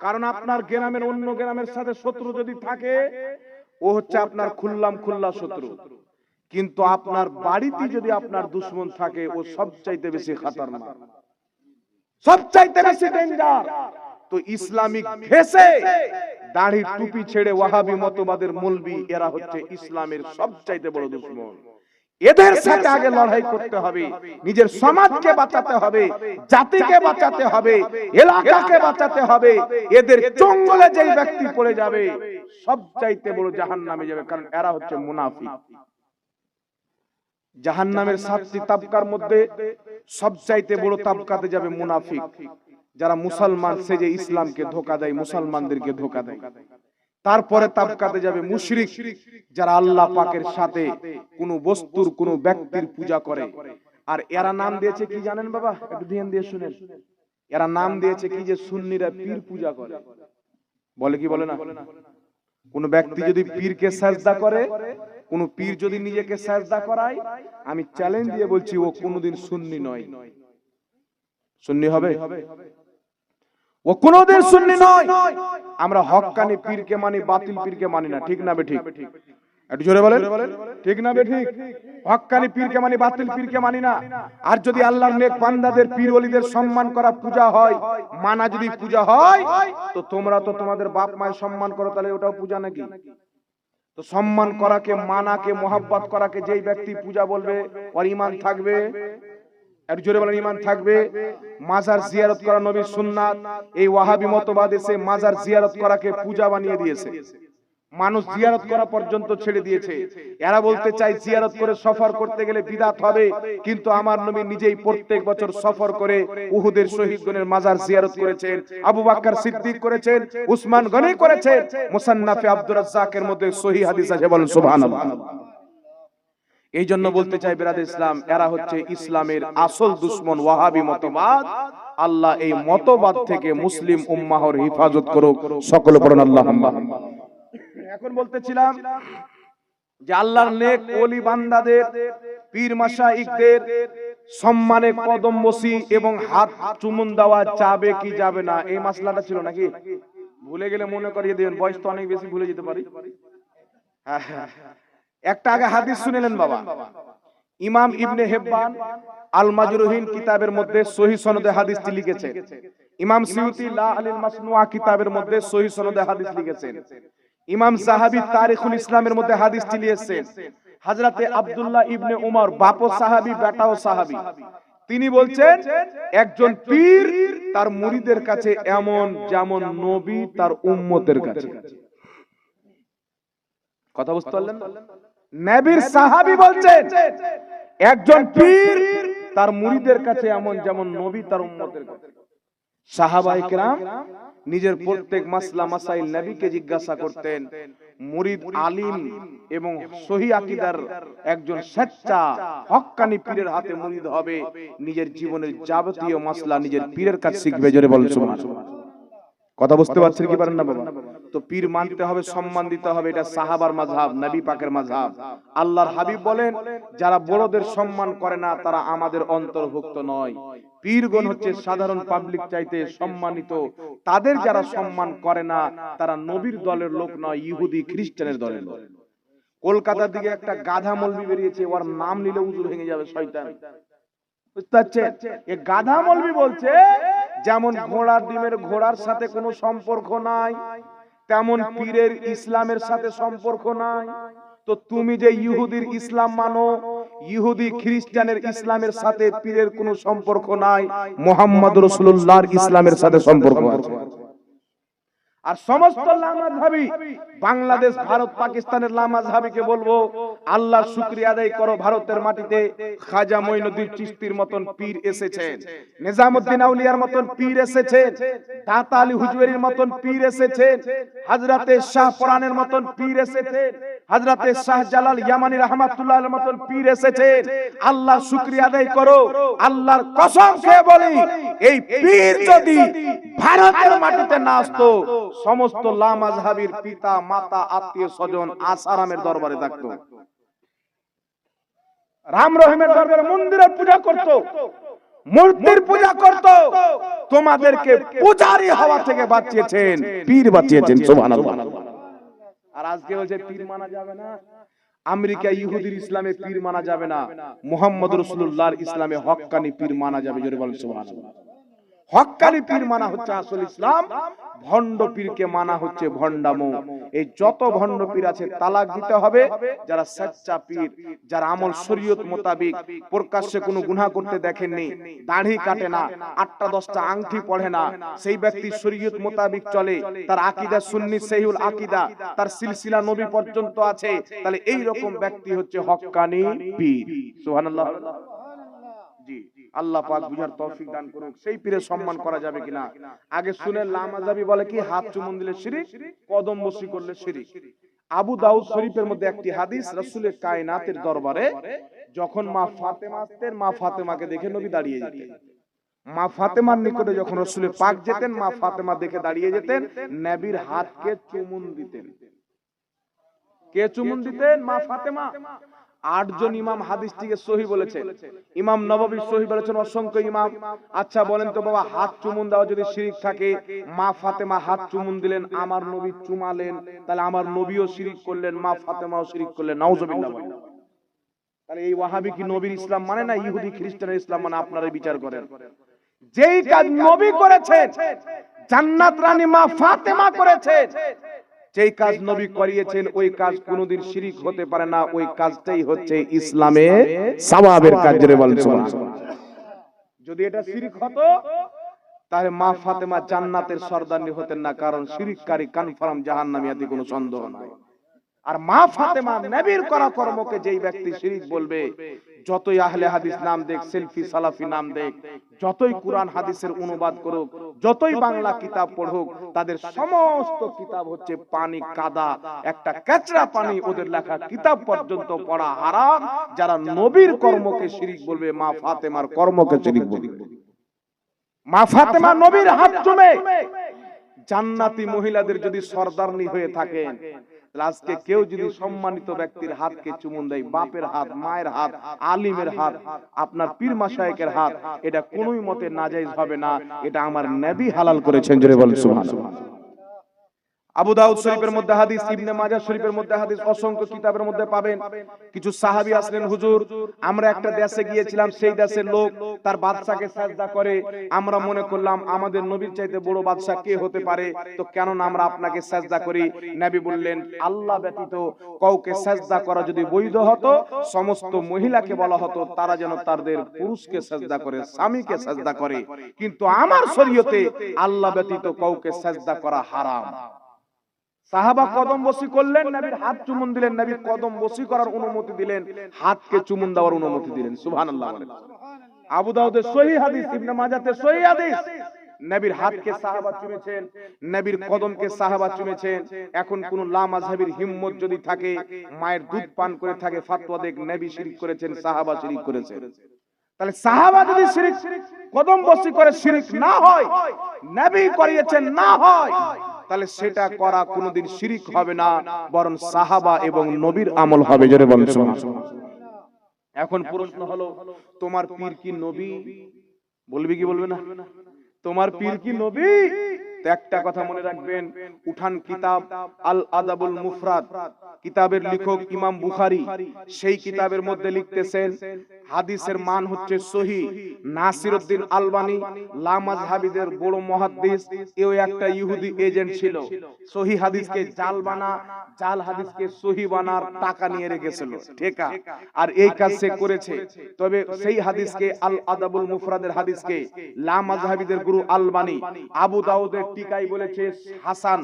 কারণ আপনার গ্রামের অন্য গ্রামের সাথে শত্রু যদি থাকে, ও হচ্ছে আপনার খুল্লাম খুল্লা শত্রু। কিন্তু আপনার বাড়িতে যদি আপনার দুশমন থাকে, ও সবচাইতে বেশি খতরনাক, সবচাইতে বেশি ডেঞ্জার। তো ইসলামিক ভেষে দাড়ি টুপি ছেড়ে ওয়াহাবি মতবাদের মৌলবি, এরা হচ্ছে ইসলামের সবচাইতে বড় দুশমন। এদের সাথে আগে লড়াই করতে হবে, নিজের সমাজকে বাঁচাতে হবে, জাতিকে বাঁচাতে হবে, এলাকাকে বাঁচাতে হবে। এদের চঙ্গলে যেই ব্যক্তি পড়ে যাবে সবচাইতে বড় জাহান্নামে যাবে, কারণ এরা হচ্ছে মুনাফিক। জাহান্নামের 7টি তাবকার মধ্যে সবচাইতে বড় তাবকাতে যাবে মুনাফিক, যারা মুসলমান সেজে ইসলামকে ধোঁকা দেয়, মুসলমানদেরকে ধোঁকা দেয়। তারপরে তাবকাতে যাবে মুশরিক, যারা আল্লাহ পাকের সাথে কোনো বস্তুর কোনো ব্যক্তির পূজা করে। আর এরা নাম দিয়েছে কি জানেন বাবা, একটু ধ্যান দিয়ে শুনেন। এরা নাম দিয়েছে কি যে সুন্নিরা পীর পূজা করে, বলে কি বলে না? কোন ব্যক্তি যদি পীরকে সাজদা করে, কোন পীর যদি নিজেকে সাজদা করায়, আমি চ্যালেঞ্জ দিয়ে বলছি ও কোনোদিন সুন্নি নয়। সুন্নি হবে? ও কোনোদিন সুন্নি নয়। আমরা হক্কানি পীরকে মানি, বাতিল পীরকে মানি না, ঠিক না বেঠিক? একটু জোরে বলেন, ঠিক না বেঠিক? হক্কানি পীরকে মানি, বাতিল পীরকে মানি না। আর যদি আল্লাহর নেক বান্দাদের, পীর ওলিদের সম্মান করা পূজা হয়, মানা যদি পূজা হয়, তো তোমরা তো তোমাদের বাপ মায়ের সম্মান করো, তাহলে ওটাও পূজা নাকি? তো সম্মান করাকে, মানাকে, মোহাব্বত করাকে যেই ব্যক্তি পূজা বলবে, ওর ঈমান থাকবে। আর জোরে বলেন, ঈমান থাকবে। মাজার জিয়ারত করা নবীর সুন্নাত। এই ওয়াহাবি মতবাদ এসে মাজার জিয়ারত করাকে পূজা বানিয়ে দিয়েছে, মানুষ জিয়ারত করা পর্যন্ত ছেড়ে দিয়েছে। এরা বলতে চায় জিয়ারত করে সফর করতে গেলে বিদআত হবে, কিন্তু আমার নবী নিজেই প্রত্যেক বছর সফর করে উহুদের শহীদগণের মাজার জিয়ারত করেছেন, আবু বকর সিদ্দিক করেছেন, উসমান গনি করেছেন। মুসান্নাফে আব্দুর রাজ্জাকের মধ্যে সহিহ হাদিস আছে, বলেন সুবহানাল্লাহ। এই জন্য বলতে চাই বিরাদর ইসলাম, এরা হচ্ছে ইসলামের আসল দুশমন, ওয়াহাবি মতবাদ। আল্লাহ এই মতবাদ থেকে মুসলিম উম্মাহর হিফাজত করুক, সকলে পড়ুন আল্লাহুম্মা। এখন বলতেছিলাম যে আল্লাহর নেক ওলি বান্দাদের, পীর মাশাইখদের সম্মানে কদম বসি এবং হাত চুমুন দেওয়া যাবে কি যাবে না, এই মাসলাটা ছিল নাকি? ভুলে গেলে মনে করিয়ে দিবেন, বয়স তো অনেক বেশি, ভুলে যেতে পারি। একটা আগে হাদিস শুনেলেন বাবা। ইমাম ইবনে হিব্বান আল মাজরুহিন কিতাবের মধ্যে সহিহ সনদে হাদিসটি লিখেছেন। ইমাম সিউতি লা আলিল মাসনুআ কিতাবের মধ্যে সহিহ সনদে হাদিস লিখেছেন। ইমাম সাহাবী তারিখুল ইসলামের মধ্যে হাদিসটি লিখেছেন। হযরতে আব্দুল্লাহ ইবনে উমর, বাপও সাহাবী বেটাও সাহাবী, তিনি বলছেন একজন পীর তার মুরিদের কাছে এমন যেমন নবী তার উম্মতের কাছে। কথা বুঝতে পারলেন? নবীর সাহাবী বলছেন একজন পীর তার মুরিদের কাছে এমন যেমন নবী তার উম্মতের কাছে। সাহাবায়ে কেরাম নিজের প্রত্যেক মাসলা মাসাইল নবীকে জিজ্ঞাসা করতেন। মুরিদ আলিম এবং সহি আকীদার একজন সচ্চা হক্কানি পীরের হাতে মুরিদ হবে, নিজের জীবনের যাবতীয় মাসলা নিজের পীরের কাছে শিখবে। জোরে বলেন সুবহানাল্লাহ। কথা বুঝতে পারছেন কি পারেন না বাবা? তো পীর মানতে হবে, সম্মান দিতে হবে, এটা সাহাবার মাযহাব, নবী পাকের মাযহাব। আল্লাহর হাবিব বলেন যারা বড়দের সম্মান করে না তারা আমাদের অন্তর্ভুক্ত নয়। পীরগণ হচ্ছে সাধারণ পাবলিক চাইতে সম্মানিত, তাদের যারা সম্মান করে না তারা নবীর দলের লোক নয়, ইহুদি খ্রিস্টানের দলের লোক। কলকাতার দিকে একটা গাধা মৌলবি বেরিয়েছে, ওর নাম নিলে উজু ভেঙে যাবে, শয়তান। বুঝতে পারছেন? এই গাধা মৌলবি বলছে যেমন ঘোড়ার ডিমের ঘোড়ার সাথে কোনো সম্পর্ক নাই, তেমন পীরের ইসলামের সাথে সম্পর্ক নাই। তো তুমি যে ইহুদির ইসলাম মানো, ইহুদি খ্রিস্টানের ইসলামের সাথে পীরের কোনো সম্পর্ক নাই, মুহাম্মদ রাসূলুল্লাহর ইসলামের সাথে সম্পর্ক আছে। আর সমস্ত লামাযহাবী, বাংলাদেশ, ভারত, পাকিস্তানের লামাযহাবীকে বলবো আল্লাহর শুকরিয়া আদায় করো, ভারতের মাটিতে খাজা মঈনুদ্দিন চিশতির মতন পীর এসেছেন, নিজামউদ্দিন আউলিয়ার মতন পীর এসেছেন, দাতা আলী হুজুরির মতন পীর এসেছেন, হযরতে শাহ পরানের মতন পীর এসেছেন, হযরতে শাহ জালাল ইয়ামানী রাহমাতুল্লাহ আলাইহির মতন পীর এসেছেন। আল্লাহর শুকরিয়া আদায় করো। আল্লাহর কসম খেয়ে বলি, এই পীর যদি ভারতের মাটিতে না আসতো, সমস্ত লামাযহাবীর পিতা মাতা আত্মীয় স্বজন আসারামের দরবারে থাকতো, রাম রহিমের দরবারে মন্দিরের পূজা করত, মূর্তির পূজা করত। তোমাদেরকে পূজারী হওয়া থেকে বাঁচিয়েছেন, পীর বাঁচিয়েছেন। সুবহানাল্লাহ। আর আজকে বলছে পীর মানা যাবে না, আমেরিকা ইহুদির ইসলামে পীর মানা যাবে না, মুহাম্মদ রাসূলুল্লাহর ইসলামে হক্কানি পীর মানা যাবে। জোরে বলেন সুবহানাল্লাহ। হক্কানি পীর মানা হচ্ছে আসল ইসলাম, ভণ্ড পীরকে মানা হচ্ছে ভণ্ডামো। এই যত ভণ্ড পীর আছে তালাক দিতে হবে। যারা সচ্চা পীর, যারা আমল শরীয়ত মোতাবেক, প্রকাশ্যে কোনো গুনাহ করতে দেখেননি, দাড়ি কাটে না, 8টা 10টা আংটি পড়ে না, সেই ব্যক্তি শরীয়ত মোতাবেক চলে, তার আকীদা সুন্নি সহিহুল আকীদা, তার সিলসিলা নবী পর্যন্ত আছে, তাহলে এই রকম ব্যক্তি হচ্ছে হক্কানি পীর। সুবহানাল্লাহ। জি, আল্লাহ পাক বুঝার তৌফিক দান করুক। সেই পীরের সম্মান করা যাবে কিনা আগে শুনে। লামাজাবি বলে কি হাত চুমুন দিলে শিরিক, কদম বসি করলে শিরিক। আবু দাউদ শরীফের মধ্যে একটি হাদিস, রাসূলের কায়নাতের দরবারে যখন মা ফাতেমা আসতেন, মা ফাতেমাকে দেখে নবী দাঁড়িয়ে যেতেন। মা ফাতেমার নিকটে যখন রাসূলের পাক যেতেন, মা ফাতেমা দেখে দাঁড়িয়ে যেতেন, নবীর হাতকে চুমুন দিতেন। কে চুমুন দিতেন? মা ফাতেমা। 8 জন ইমাম হাদিসটিকে সহিহ বলেছেন। ইমাম নববী সহিহ বলেছেন, অসংখ্য ইমাম। আচ্ছা বলেন তো বাবা, হাত চুমুন দেওয়া যদি শিরক থাকে, মা ফাতেমা হাত চুমুন দিলেন, আমার নবী চুমালেন, তাহলে আমার নবীও শিরক করলেন, মা ফাতেমাও শিরক করলেন। নাউজুবিল্লাহ। তাহলে এই ওয়াহাবি কি নবীর ইসলাম মানে না ইহুদি খ্রিস্টানের ইসলাম মানে? আপনারা বিচার করেন। যেই কাজ নবী করেছেন, জান্নাত রানী মা ফাতেমা করেছেন, যেই কাজ নবী করিয়েছেন, ওই কাজ কোনোদিন শিরক হতে পারে না। ওই কাজটাই হচ্ছে ইসলামের সওয়াবের কাজ। জোরে বলেন সুবহানাল্লাহ। যদি এটা শিরক হতো তাহলে মা ফাতেমা জান্নাতের সর্দারনি হতেন না, কারণ শিরককারী কনফার্ম জাহান্নামী, এতে কোনো সন্দেহ নাই। আর মা ফাতেমা নবীর করা কর্মকে যেই ব্যক্তি শিরক বলবে, যতই আহলে হাদিস নাম দেখ, সেলফি সালাফি নাম দেখ, যতই কুরআন হাদিসের অনুবাদ করুক, যতই বাংলা কিতাব পড়ুক, তাদের সমস্ত কিতাব হচ্ছে পানি কাদা, একটা কাঁচরা পানি। ওদের লেখা কিতাব পর্যন্ত পড়া হারাম। যারা নবীর কর্মকে শিরক বলবে, মা ফাতেমার কর্মকে শিরক বলবে। মা ফাতেমা নবীর হাত চুমে জান্নাতি মহিলাদের যদি সর্দারনি হয়ে থাকেন, আজকে কেউ যদি সম্মানিত ব্যক্তির হাতকে চুমুন দেয়, বাপের হাত, মায়ের হাত, আলিমের হাত, আপনার পীর মাশায়েখের হাত, এটা কোনোই মতে নাজায়েজ হবে না। এটা আমার নবী হালাল করেছেন। জোরে বলেন সুবহানাল্লাহ। আবু দাউদ শরীফের মধ্যে হাদিস, ইবনে মাজাহ শরীফের মধ্যে হাদিস, অসংখ্য কিতাবের মধ্যে পাবেন। কিছু সাহাবী আসলেন, হুজুর আমরা একটা দেশে গিয়েছিলাম, সেই দেশের লোক তার বাদশাকে সাজদা করে, আমরা মনে করলাম আমাদের নবীর চাইতে বড় বাদশা কে হতে পারে, তো কেন না আমরা আপনাকে সাজদা করি। নবী বললেন, আল্লাহ ব্যতীত কাউকে সাজদা করা যদি বৈধ হতো, সমস্ত মহিলাকে বলা হতো তারা যেন তাদের পুরুষকে সাজদা করে, স্বামীকে সাজদা করে, কিন্তু আমার শরীয়তে আল্লাহ ব্যতীত কাউকে সাজদা করা হারাম। সাহাবা কদম বসি করলেন, নবীর হাত চুমুন দিলেন, নবী কদম বসি করার অনুমতি দিলেন, হাতকে চুমুন দেওয়ার অনুমতি দিলেন। সুবহানাল্লাহ। আবু দাউদের সহিহ হাদিস, ইবনে মাজাহতে সহিহ হাদিস, নবীর হাতকে সাহাবা চুমেছেন, নবীর কদমকে সাহাবা চুমেছেন। এখন কোন লামাযহাবির হিম্মত যদি থাকে, মায়ের দুধ পান করে থাকে, ফতোয়া দেখ নবী শিরক করেছেন, সাহাবা শিরক করেছেন। তাহলে সাহাবা যদি শিরক, কদম বসি করে শিরক না হয়, নবী করিয়েছেন না হয়, তাহলে সেটা করা কোনোদিন শিরক হবে না, বরং সাহাবা এবং নবীর আমল হবে। জোরে বলেন সুবহানাল্লাহ। এখন প্রশ্ন হলো, তোমার পীর কি নবী? বলবি কি বলবে না? তোমার পীর কি নবী? তো একটা কথা মনে রাখবেন, উঠান কিতাব আল আদাবুল মুফরাদ, কিতাবের লেখক ইমাম বুখারী, সেই কিতাবের মধ্যে লিখতেছেন হাদিসের মান হচ্ছে সহিহ। নাসিরউদ্দিন আলবানী লামাযহাবিদের বড় মুহাদ্দিস, এও একটা ইহুদি এজেন্ট ছিল। সহিহ হাদিসকে জাল বানা, জাল হাদিসকে সহিহ বানার টাকা নিয়ে রেখেছিল, ঠিক আছে? আর এই কাজ সে করেছে। তবে সেই হাদিসকে আল আদাবুল মুফরাদের হাদিসকে লামাযহাবিদের গুরু আলবানী আবু দাউদের টিকাই বলেছে হাসান,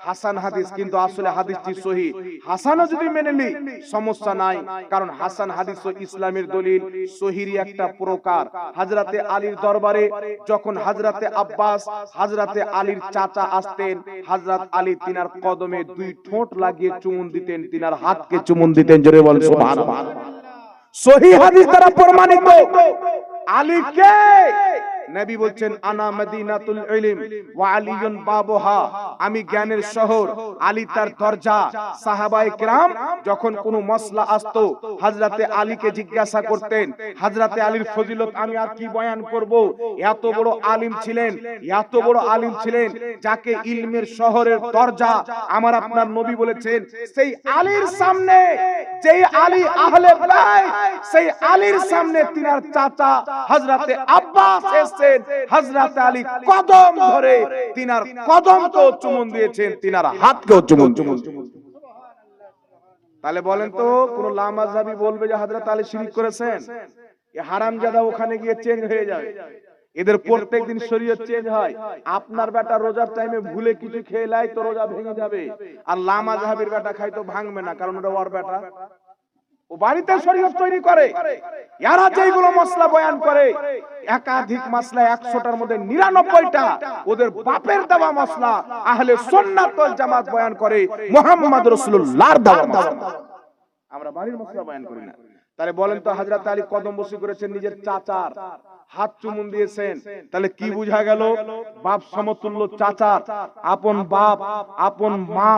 হাসান হাদিস, কিন্তু আসলে হাদিসটি সহিহ। হাসানও যদি মেনে নি সমস্যা নাই, কারণ হাসান হাদিস ও ইসলামের দলিল। সহিহর একটা প্রকার, হযরতে আলীর দরবারে যখন হযরতে আব্বাস, হযরতে আলীর চাচা আসতেন, হযরত আলী তিনার কদমে 2 ঠোঁট লাগিয়ে চুমুন দিতেন, তিনার হাতকে চুমুন দিতেন। জোরে বলেন সুবহানাল্লাহ। সহিহ হাদিস দ্বারা প্রমাণিত। আলী কে? নবী বলছেন, আনা মদিনাতুল ইলম ওয়া আলিয়ুন বাবুহা, আমি জ্ঞানের শহর, আলী তার দরজা। সাহাবায়ে কেরাম যখন কোনো মাসলা আসতো, হযরতে আলীকে জিজ্ঞাসা করতেন। হযরতে আলীর ফজিলত আমি আর কি বয়ান করব, এত বড় আলিম ছিলেন, এত বড় আলিম ছিলেন, যাকে ইলমের শহরের দরজা আমার আপনার নবী বলেছেন। সেই আলীর সামনে, যেই আলী আহলে বাইত, সেই আলীর সামনে তিনার চাচা হযরতে আব্বাস এসেছেন হযরত আলী কদম ধরে তিনার কদমকেও চুমুন দিয়েছেন, তিনার হাতকেও চুমুন দিয়েছেন। তাহলে বলেন তো কোন লামাযহাবী বলবে যে হযরত আলী শিরক করেছেন? এই হারামজাদা ওখানে গিয়ে চেঞ্জ হয়ে যাবে। এদের প্রত্যেকদিন শরীয়ত চেঞ্জ হয়। আপনার বেটা রোজার টাইমে ভুলে কিছু খেয়ে লাই তো রোজা ভেঙে যাবে, আর লামাযহাবীর বেটা খাই তো ভাঙবে না, কারণ ওটা ওর বেটা, ও বাড়িতে শরীয়ত তৈরি করে। এরা যেগুলো মশলা বয়ান করে একাধিক মশলা 100টার মধ্যে 99টা ওদের বাপের দেওয়া মশলা। আহলে সুন্নাত ওয়াল জামাত বয়ান করে মুহাম্মদ রাসূলুল্লাহর দেওয়া মশলা। আমরা বাড়ির মশলা বয়ান করি না। তাহলে বলেন তো হযরত আলী কদম বসি করেছেন, নিজের চাচার হাত চুমুন দিয়েছেন, তাহলে কি বোঝা গেল? বাপ সমতুল্য চাচার, আপন বাপ, আপন মা,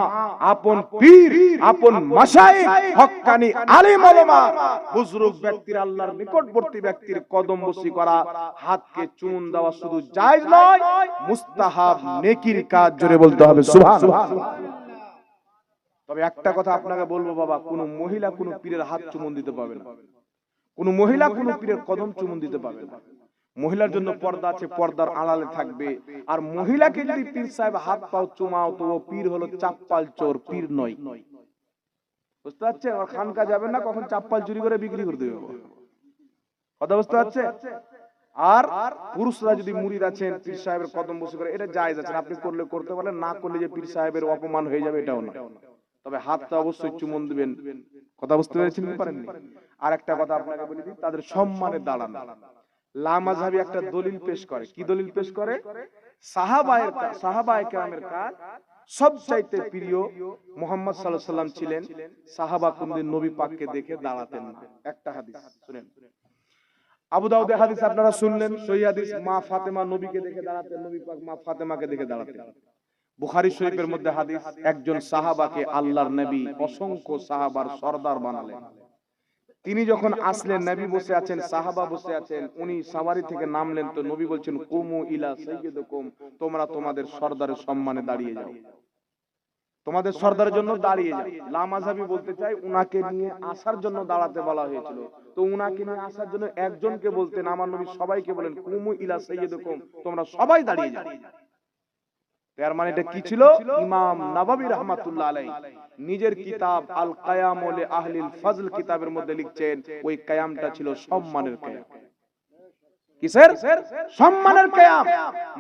আপন পীর, আপন মাশায়েখ, হক্কানি আলেম ওলামা, বুজুর্গ ব্যক্তির, আল্লাহর নিকটবর্তী ব্যক্তির কদম বসি করা, হাতকে চুমুন দেওয়া শুধু জায়েজ নয়, মুস্তাহাব, নেকির কাজ। জোরে বলতে হবে সুবহানাল্লাহ। তবে একটা কথা আপনাকে বলবো বাবা, কোন মহিলা কোন পীরের হাত চুমুন দিতে পারবে না, কোন মহিলা কোন পীরের কদম চুমুন দিতে পারবে না। মহিলার জন্য পর্দা আছে, পর্দার আড়ালে থাকবে। আর মহিলাকে যদি পীর সাহেব হাত পাও চুমাও তো ও পীর হলো চাপ্পাল চোর, পীর নয়। বুঝতে পারছেন? আর খানকা যাবেন না, কখন চাপ্পাল চুরি করে বিক্রি করে দেবে, কথা বুঝতে পারছেন? আর পুরুষরা যদি মুরিদ আছেন পীর সাহেবের কদম বসে করে, এটা জায়েজ আছে, আপনি করলে করতে পারেন, না করলে যে পীর সাহেবের অপমান হয়ে যাবে এটাও না। তবে হাতটা অবশ্যই চুমন দিবেন। কথা বুঝতে পেরেছেন কি পারেননি? আর একটা কথা আপনাকে বলে দিই, তাদের সম্মানে দাঁড়ান। লামাযহাবী একটা দলিল পেশ করে। কি দলিল পেশ করে? সাহাবায়ে কেরামের কাজ সবচাইতে প্রিয় মুহাম্মদ সাল্লাল্লাহু আলাইহি ওয়াসাল্লাম ছিলেন, সাহাবা কোনদিন নবী পাককে দেখে দাঁড়াতেন না। একটা হাদিস শুনেন, আবু দাউদের হাদিস আপনারা শুনলেন, সহিহ হাদিস, মা ফাতেমা নবীকে দেখে দাঁড়াতেন, নবী পাক মা ফাতেমাকে দেখে দাঁড়াতেন। বুখারী শরীফের মধ্যে হাদিস, একজন সাহাবাকে আল্লাহর নবী অসংখ্য সাহাবার সরদার বানালেন। তিনি যখন আসলেন, নবী বসে আছেন, সাহাবা বসে আছেন, উনি সাওয়ারি থেকে নামলেন, তো নবী বলছেন কুমু ইলা সাইয়্যিদিকুম, তোমরা তোমাদের সরদারের সম্মানে দাঁড়িয়ে যাও, তোমাদের সরদারের জন্য দাঁড়িয়ে যাও। লামাযহাবী বলতে চাই উনাকে নিয়ে আসার জন্য দাঁড়াতে বলা হয়েছিল, তো উনাকে নিয়ে আসার জন্য একজনকে বলতেন, আমার নবী সবাইকে বলেন কুমু ইলা সাইয়্যিদিকুম, তোমরা সবাই দাঁড়িয়ে যাও। তার মানে এটা কি ছিল? ইমাম নববী রাহমাতুল্লাহ আলাইহি নিজের কিতাব আল কায়াম ওয়া আহলিল ফজল কিতাবের মধ্যে লিখছেন, ওই কায়ামটা ছিল সম্মানের কায়াম। কিসের? সম্মানের কায়াম।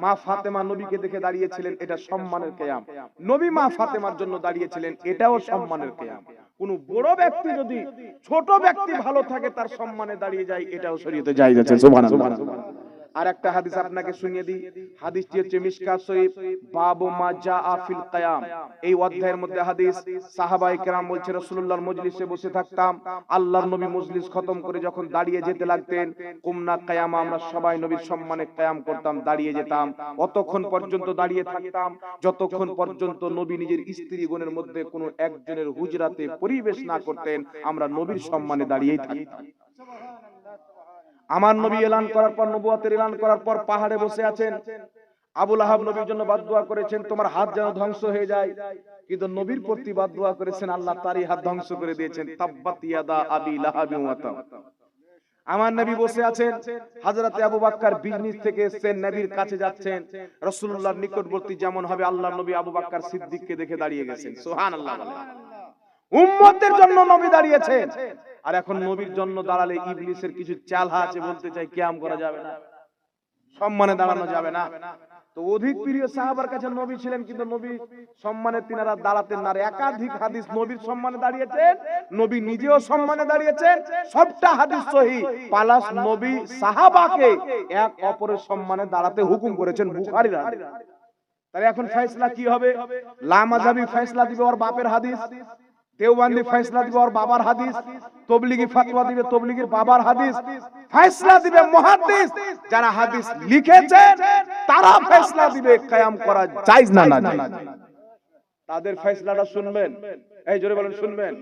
মা ফাতেমা নবীকে দেখে দাঁড়িয়েছিলেন, এটা সম্মানের কায়াম। নবী মা ফাতেমার জন্য দাঁড়িয়েছিলেন, এটাও সম্মানের কায়াম। কোন বড় ব্যক্তি যদি ছোট ব্যক্তি ভালো থাকে তার সম্মানে দাঁড়িয়ে যায়, এটাও শরীয়তে জায়েজ আছে। সুবহানাল্লাহ। আর একটা হাদিস আপনাকে শুনিয়ে দিই, হাদিসটি হচ্ছে মিশকাত শরীফ, বাবু মা জাআ ফিল কিয়াম। এই অধ্যায়ের মধ্যে হাদিস, সাহাবায়ে কেরাম বলছে রাসূলুল্লাহর মজলিসে বসে থাকতাম, আল্লাহর নবী মজলিস খতম করে যখন দাঁড়িয়ে যেতে লাগতেন, কুমনা কিয়ামা, আমরা সবাই নবীর সম্মানে কিয়াম করতাম, দাঁড়িয়ে যেতাম, অতক্ষণ পর্যন্ত দাঁড়িয়ে থাকতাম যতক্ষণ পর্যন্ত নবী নিজের স্ত্রীগণের মধ্যে কোনো একজনের হুজরাতে পরিবেশ না করতেন, আমরা নবীর সম্মানে দাঁড়িয়েই থাকতাম। আমার নবী এলান করার পর, নবুয়তের এলান করার পর পাহাড়ে বসে আছেন। আবু লাহাব নবীর জন্য বদদুয়া করেছেন, তোমার হাত যেন ধ্বংস হয়ে যায়, কিন্তু নবীর প্রতি বদদুয়া করেছেন, আল্লাহ তারই হাত ধ্বংস করে দিয়েছেন, তাব্বাত ইয়াদা আবি লাহাবি ওয়া তাব। আমার নবী বসে আছেন, হযরতে আবু বকর বিজনেস থেকে এসেছেন, নবীর কাছে যাচ্ছেন, রাসূলুল্লাহর নিকটবর্তী যেমন হবে আল্লাহর নবী আবু বকর সিদ্দিককে দেখে দাঁড়িয়ে গেছেন। সুবহানাল্লাহ। উম্মতের জন্য নবী দাঁড়িয়েছেন, আর এখন নবীর জন্য দাঁড়ালে ইবলিসের কিছু চালহা আছে, বলতে চাই কিয়াম করা যাবে না, সম্মানে দাঁড়ানো যাবে না। তো অধিক প্রিয় সাহাবার কাছে নবী ছিলেন, কিন্তু নবী সম্মানে তিনারা দাঁড়াতেন না। একাধিক হাদিস নবীর সম্মানে দাঁড়িয়েছেন, নবী নিজেও সম্মানে দাঁড়িয়েছেন, সবটা হাদিস সহিহ। পালাস নবী সাহাবাকে এক অপরের সম্মানে দাঁড়াতে হুকুম করেছেন, বুখারীর হাদিস। তাহলে এখন ফয়সালা কি হবে? লামাযহাবী ফয়সালা দিবে ওর বাপের হাদিস, দেওবন্দি ফয়সালা দিবে ওর বাবার হাদিস, তাবলীগী ফতোয়া দিবে তাবলীগীর বাবার হাদিস, ফয়সালা দিবে মুহাদ্দিস যারা হাদিস লিখেছেন তারা ফয়সালা দিবে কিয়াম করা জায়েজ না না জায়েজ। তাদের ফয়সালাটা শুনবেন, এই জোরে বলেন শুনবেন।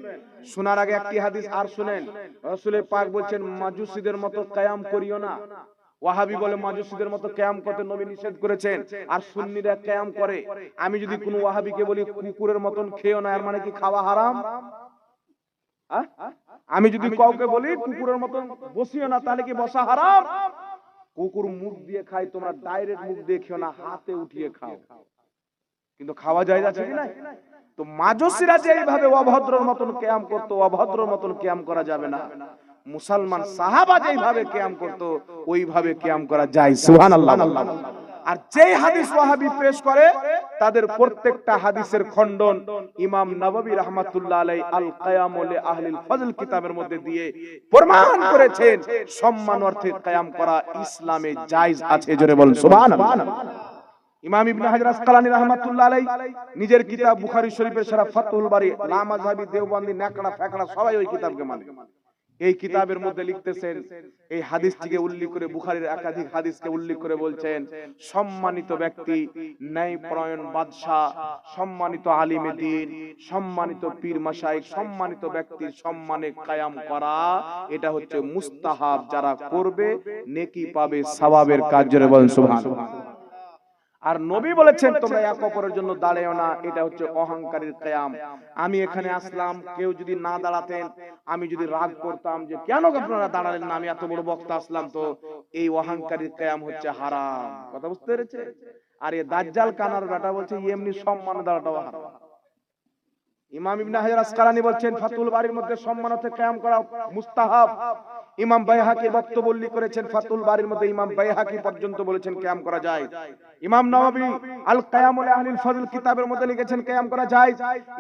শোনার আগে একটি হাদিস আর শুনেন, রাসূল পাক বলেন মাজুসীদের মতো কিয়াম করিও না। ওয়াহাবি বলে মাজুসীদের মতো কিয়াম করতে নবী নিষেধ করেছেন, আর সুন্নিরা কিয়াম করে। আমি যদি কোন ওয়াহাবিকে বলি কুকুরের মতন খেও না, এর মানে কি খাওয়া হারাম? আমি যদি কাউকে বলি কুকুরের মতন বসিও না, তাহলে কি বসা হারাম? কুকুর মুখ দিয়ে খায়, তোমরা ডাইরেক্ট মুখ দিয়ে খেও না, হাতে উঠিয়ে খাও, কিন্তু খাওয়া যায় আছে কি না? তো মাজুসিরা যে এইভাবে অভদ্রর মতন কিয়াম করতো, অভদ্রর মতন কিয়াম করা যাবে না। মুসলমান সাহাবা যেইভাবে কিয়াম করতো ওইভাবে কিয়াম করা যায়। সুবহানাল্লাহ। আর যেই হাদিস ওয়াহাবি পেশ করে তাদের প্রত্যেকটা হাদিসের খণ্ডন ইমাম নববী রাহমাতুল্লাহ আলাইহি আল কিয়াম লি আহলিল ফজল কিতাবের মধ্যে দিয়ে প্রমাণ করেছেন সম্মান অর্থে কিয়াম করা ইসলামে জায়েজ আছে। জোরে বলুন সুবহানাল্লাহ। ইমাম ইবনে হাজার আসকালানী রাহমাতুল্লাহ আলাইহি নিজের কিতাব বুখারী শরীফের শরহ ফাতহুল বারী, লা মাযহাবী দেওবন্দি নেকড়া ফেকড়া সবাই ওই কিতাবকে মানে। এই কিতাবের মধ্যে লিখতেছেন, এই হাদিসটিকে উল্লেখ করে, বুখারীর একাধিক হাদিসকে উল্লেখ করে বলছেন, সম্মানিত ব্যক্তি, ন্যায়পরায়ণ বাদশা, সম্মানিত আলিমে দ্বীন, সম্মানিত পীর মাশায়েখ, সম্মানিত ব্যক্তির সম্মানে কায়াম করা এটা হচ্ছে মুস্তাহাব, যারা করবে নেকি পাবে, সওয়াবের কাজ। জোরে বলেন সুবহানাল্লাহ। আর নবী বলেছেন তোমরা এক অপরের জন্য দাঁড়াও না, এটা হচ্ছে অহংকারীর কিয়াম। আমি এখানে আসলাম, কেউ যদি না দাঁড়াতেন, আমি যদি রাগ করতাম যে কেন আপনারা দাঁড়ালেন না, আমি এত বড় বক্তা আসলাম, তো এই অহংকারীর কিয়াম হচ্ছে হারাম। কথা বুঝতে পেরেছে? আর এই দাজ্জাল কানার বেটা বলছে এমনি সম্মান দাঁড়াটাও হারাম। ইমাম ইবনে হাজার আসকালানী বলছেন ফাতহুল বারীর মধ্যে সম্মানতে কিয়াম করা মুস্তাহাব। ইমাম বাইহাকি বক্তব্য উল্লেখ করেছেন ফাতহুল বারীর মধ্যে, ইমাম বাইহাকি পর্যন্ত বলেছেন কিয়াম করা যায়। ইমাম নববী আল কিয়াম লি আহলিল ফজল কিতাবের মধ্যে লিখেছেন কিয়াম করা যায়।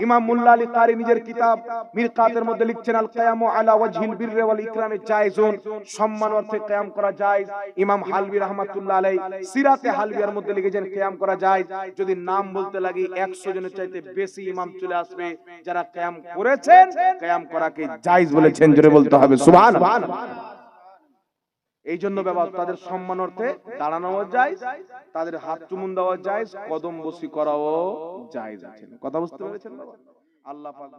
ইমাম মুল্লা আলী কারি নিজের কিতাব মিরকাতের মধ্যে লিখছেন আল কিয়ামু আলা ওয়াজহিল বিররি ওয়াল ইকরামি জায়েজুন, সম্মান অর্থে কিয়াম করা যায়। ইমাম হালবি রাহমাতুল্লাহ আলাইহি সিরাতে হালবিয়ার মধ্যে লিখেছেন কিয়াম করা যায়। যদি নাম বলতে লাগি 100 জনের চাইতে বেশি ইমাম চলে আসবে যারা কিয়াম করেছেন, কিয়াম করাকে জায়েজ বলেছেন। জোরে বলতে হবে সুবহানাল্লাহ। এই জন্য ব্যবহার, তাদের সম্মান অর্থে দাঁড়ানোও জায়েজ, তাদের হাত চুমুন দেওয়া জায়েজ, কদম বসি করাও জায়েজ আছে। কথা বুঝতে পেরেছেন বাবা? আল্লাহ পাক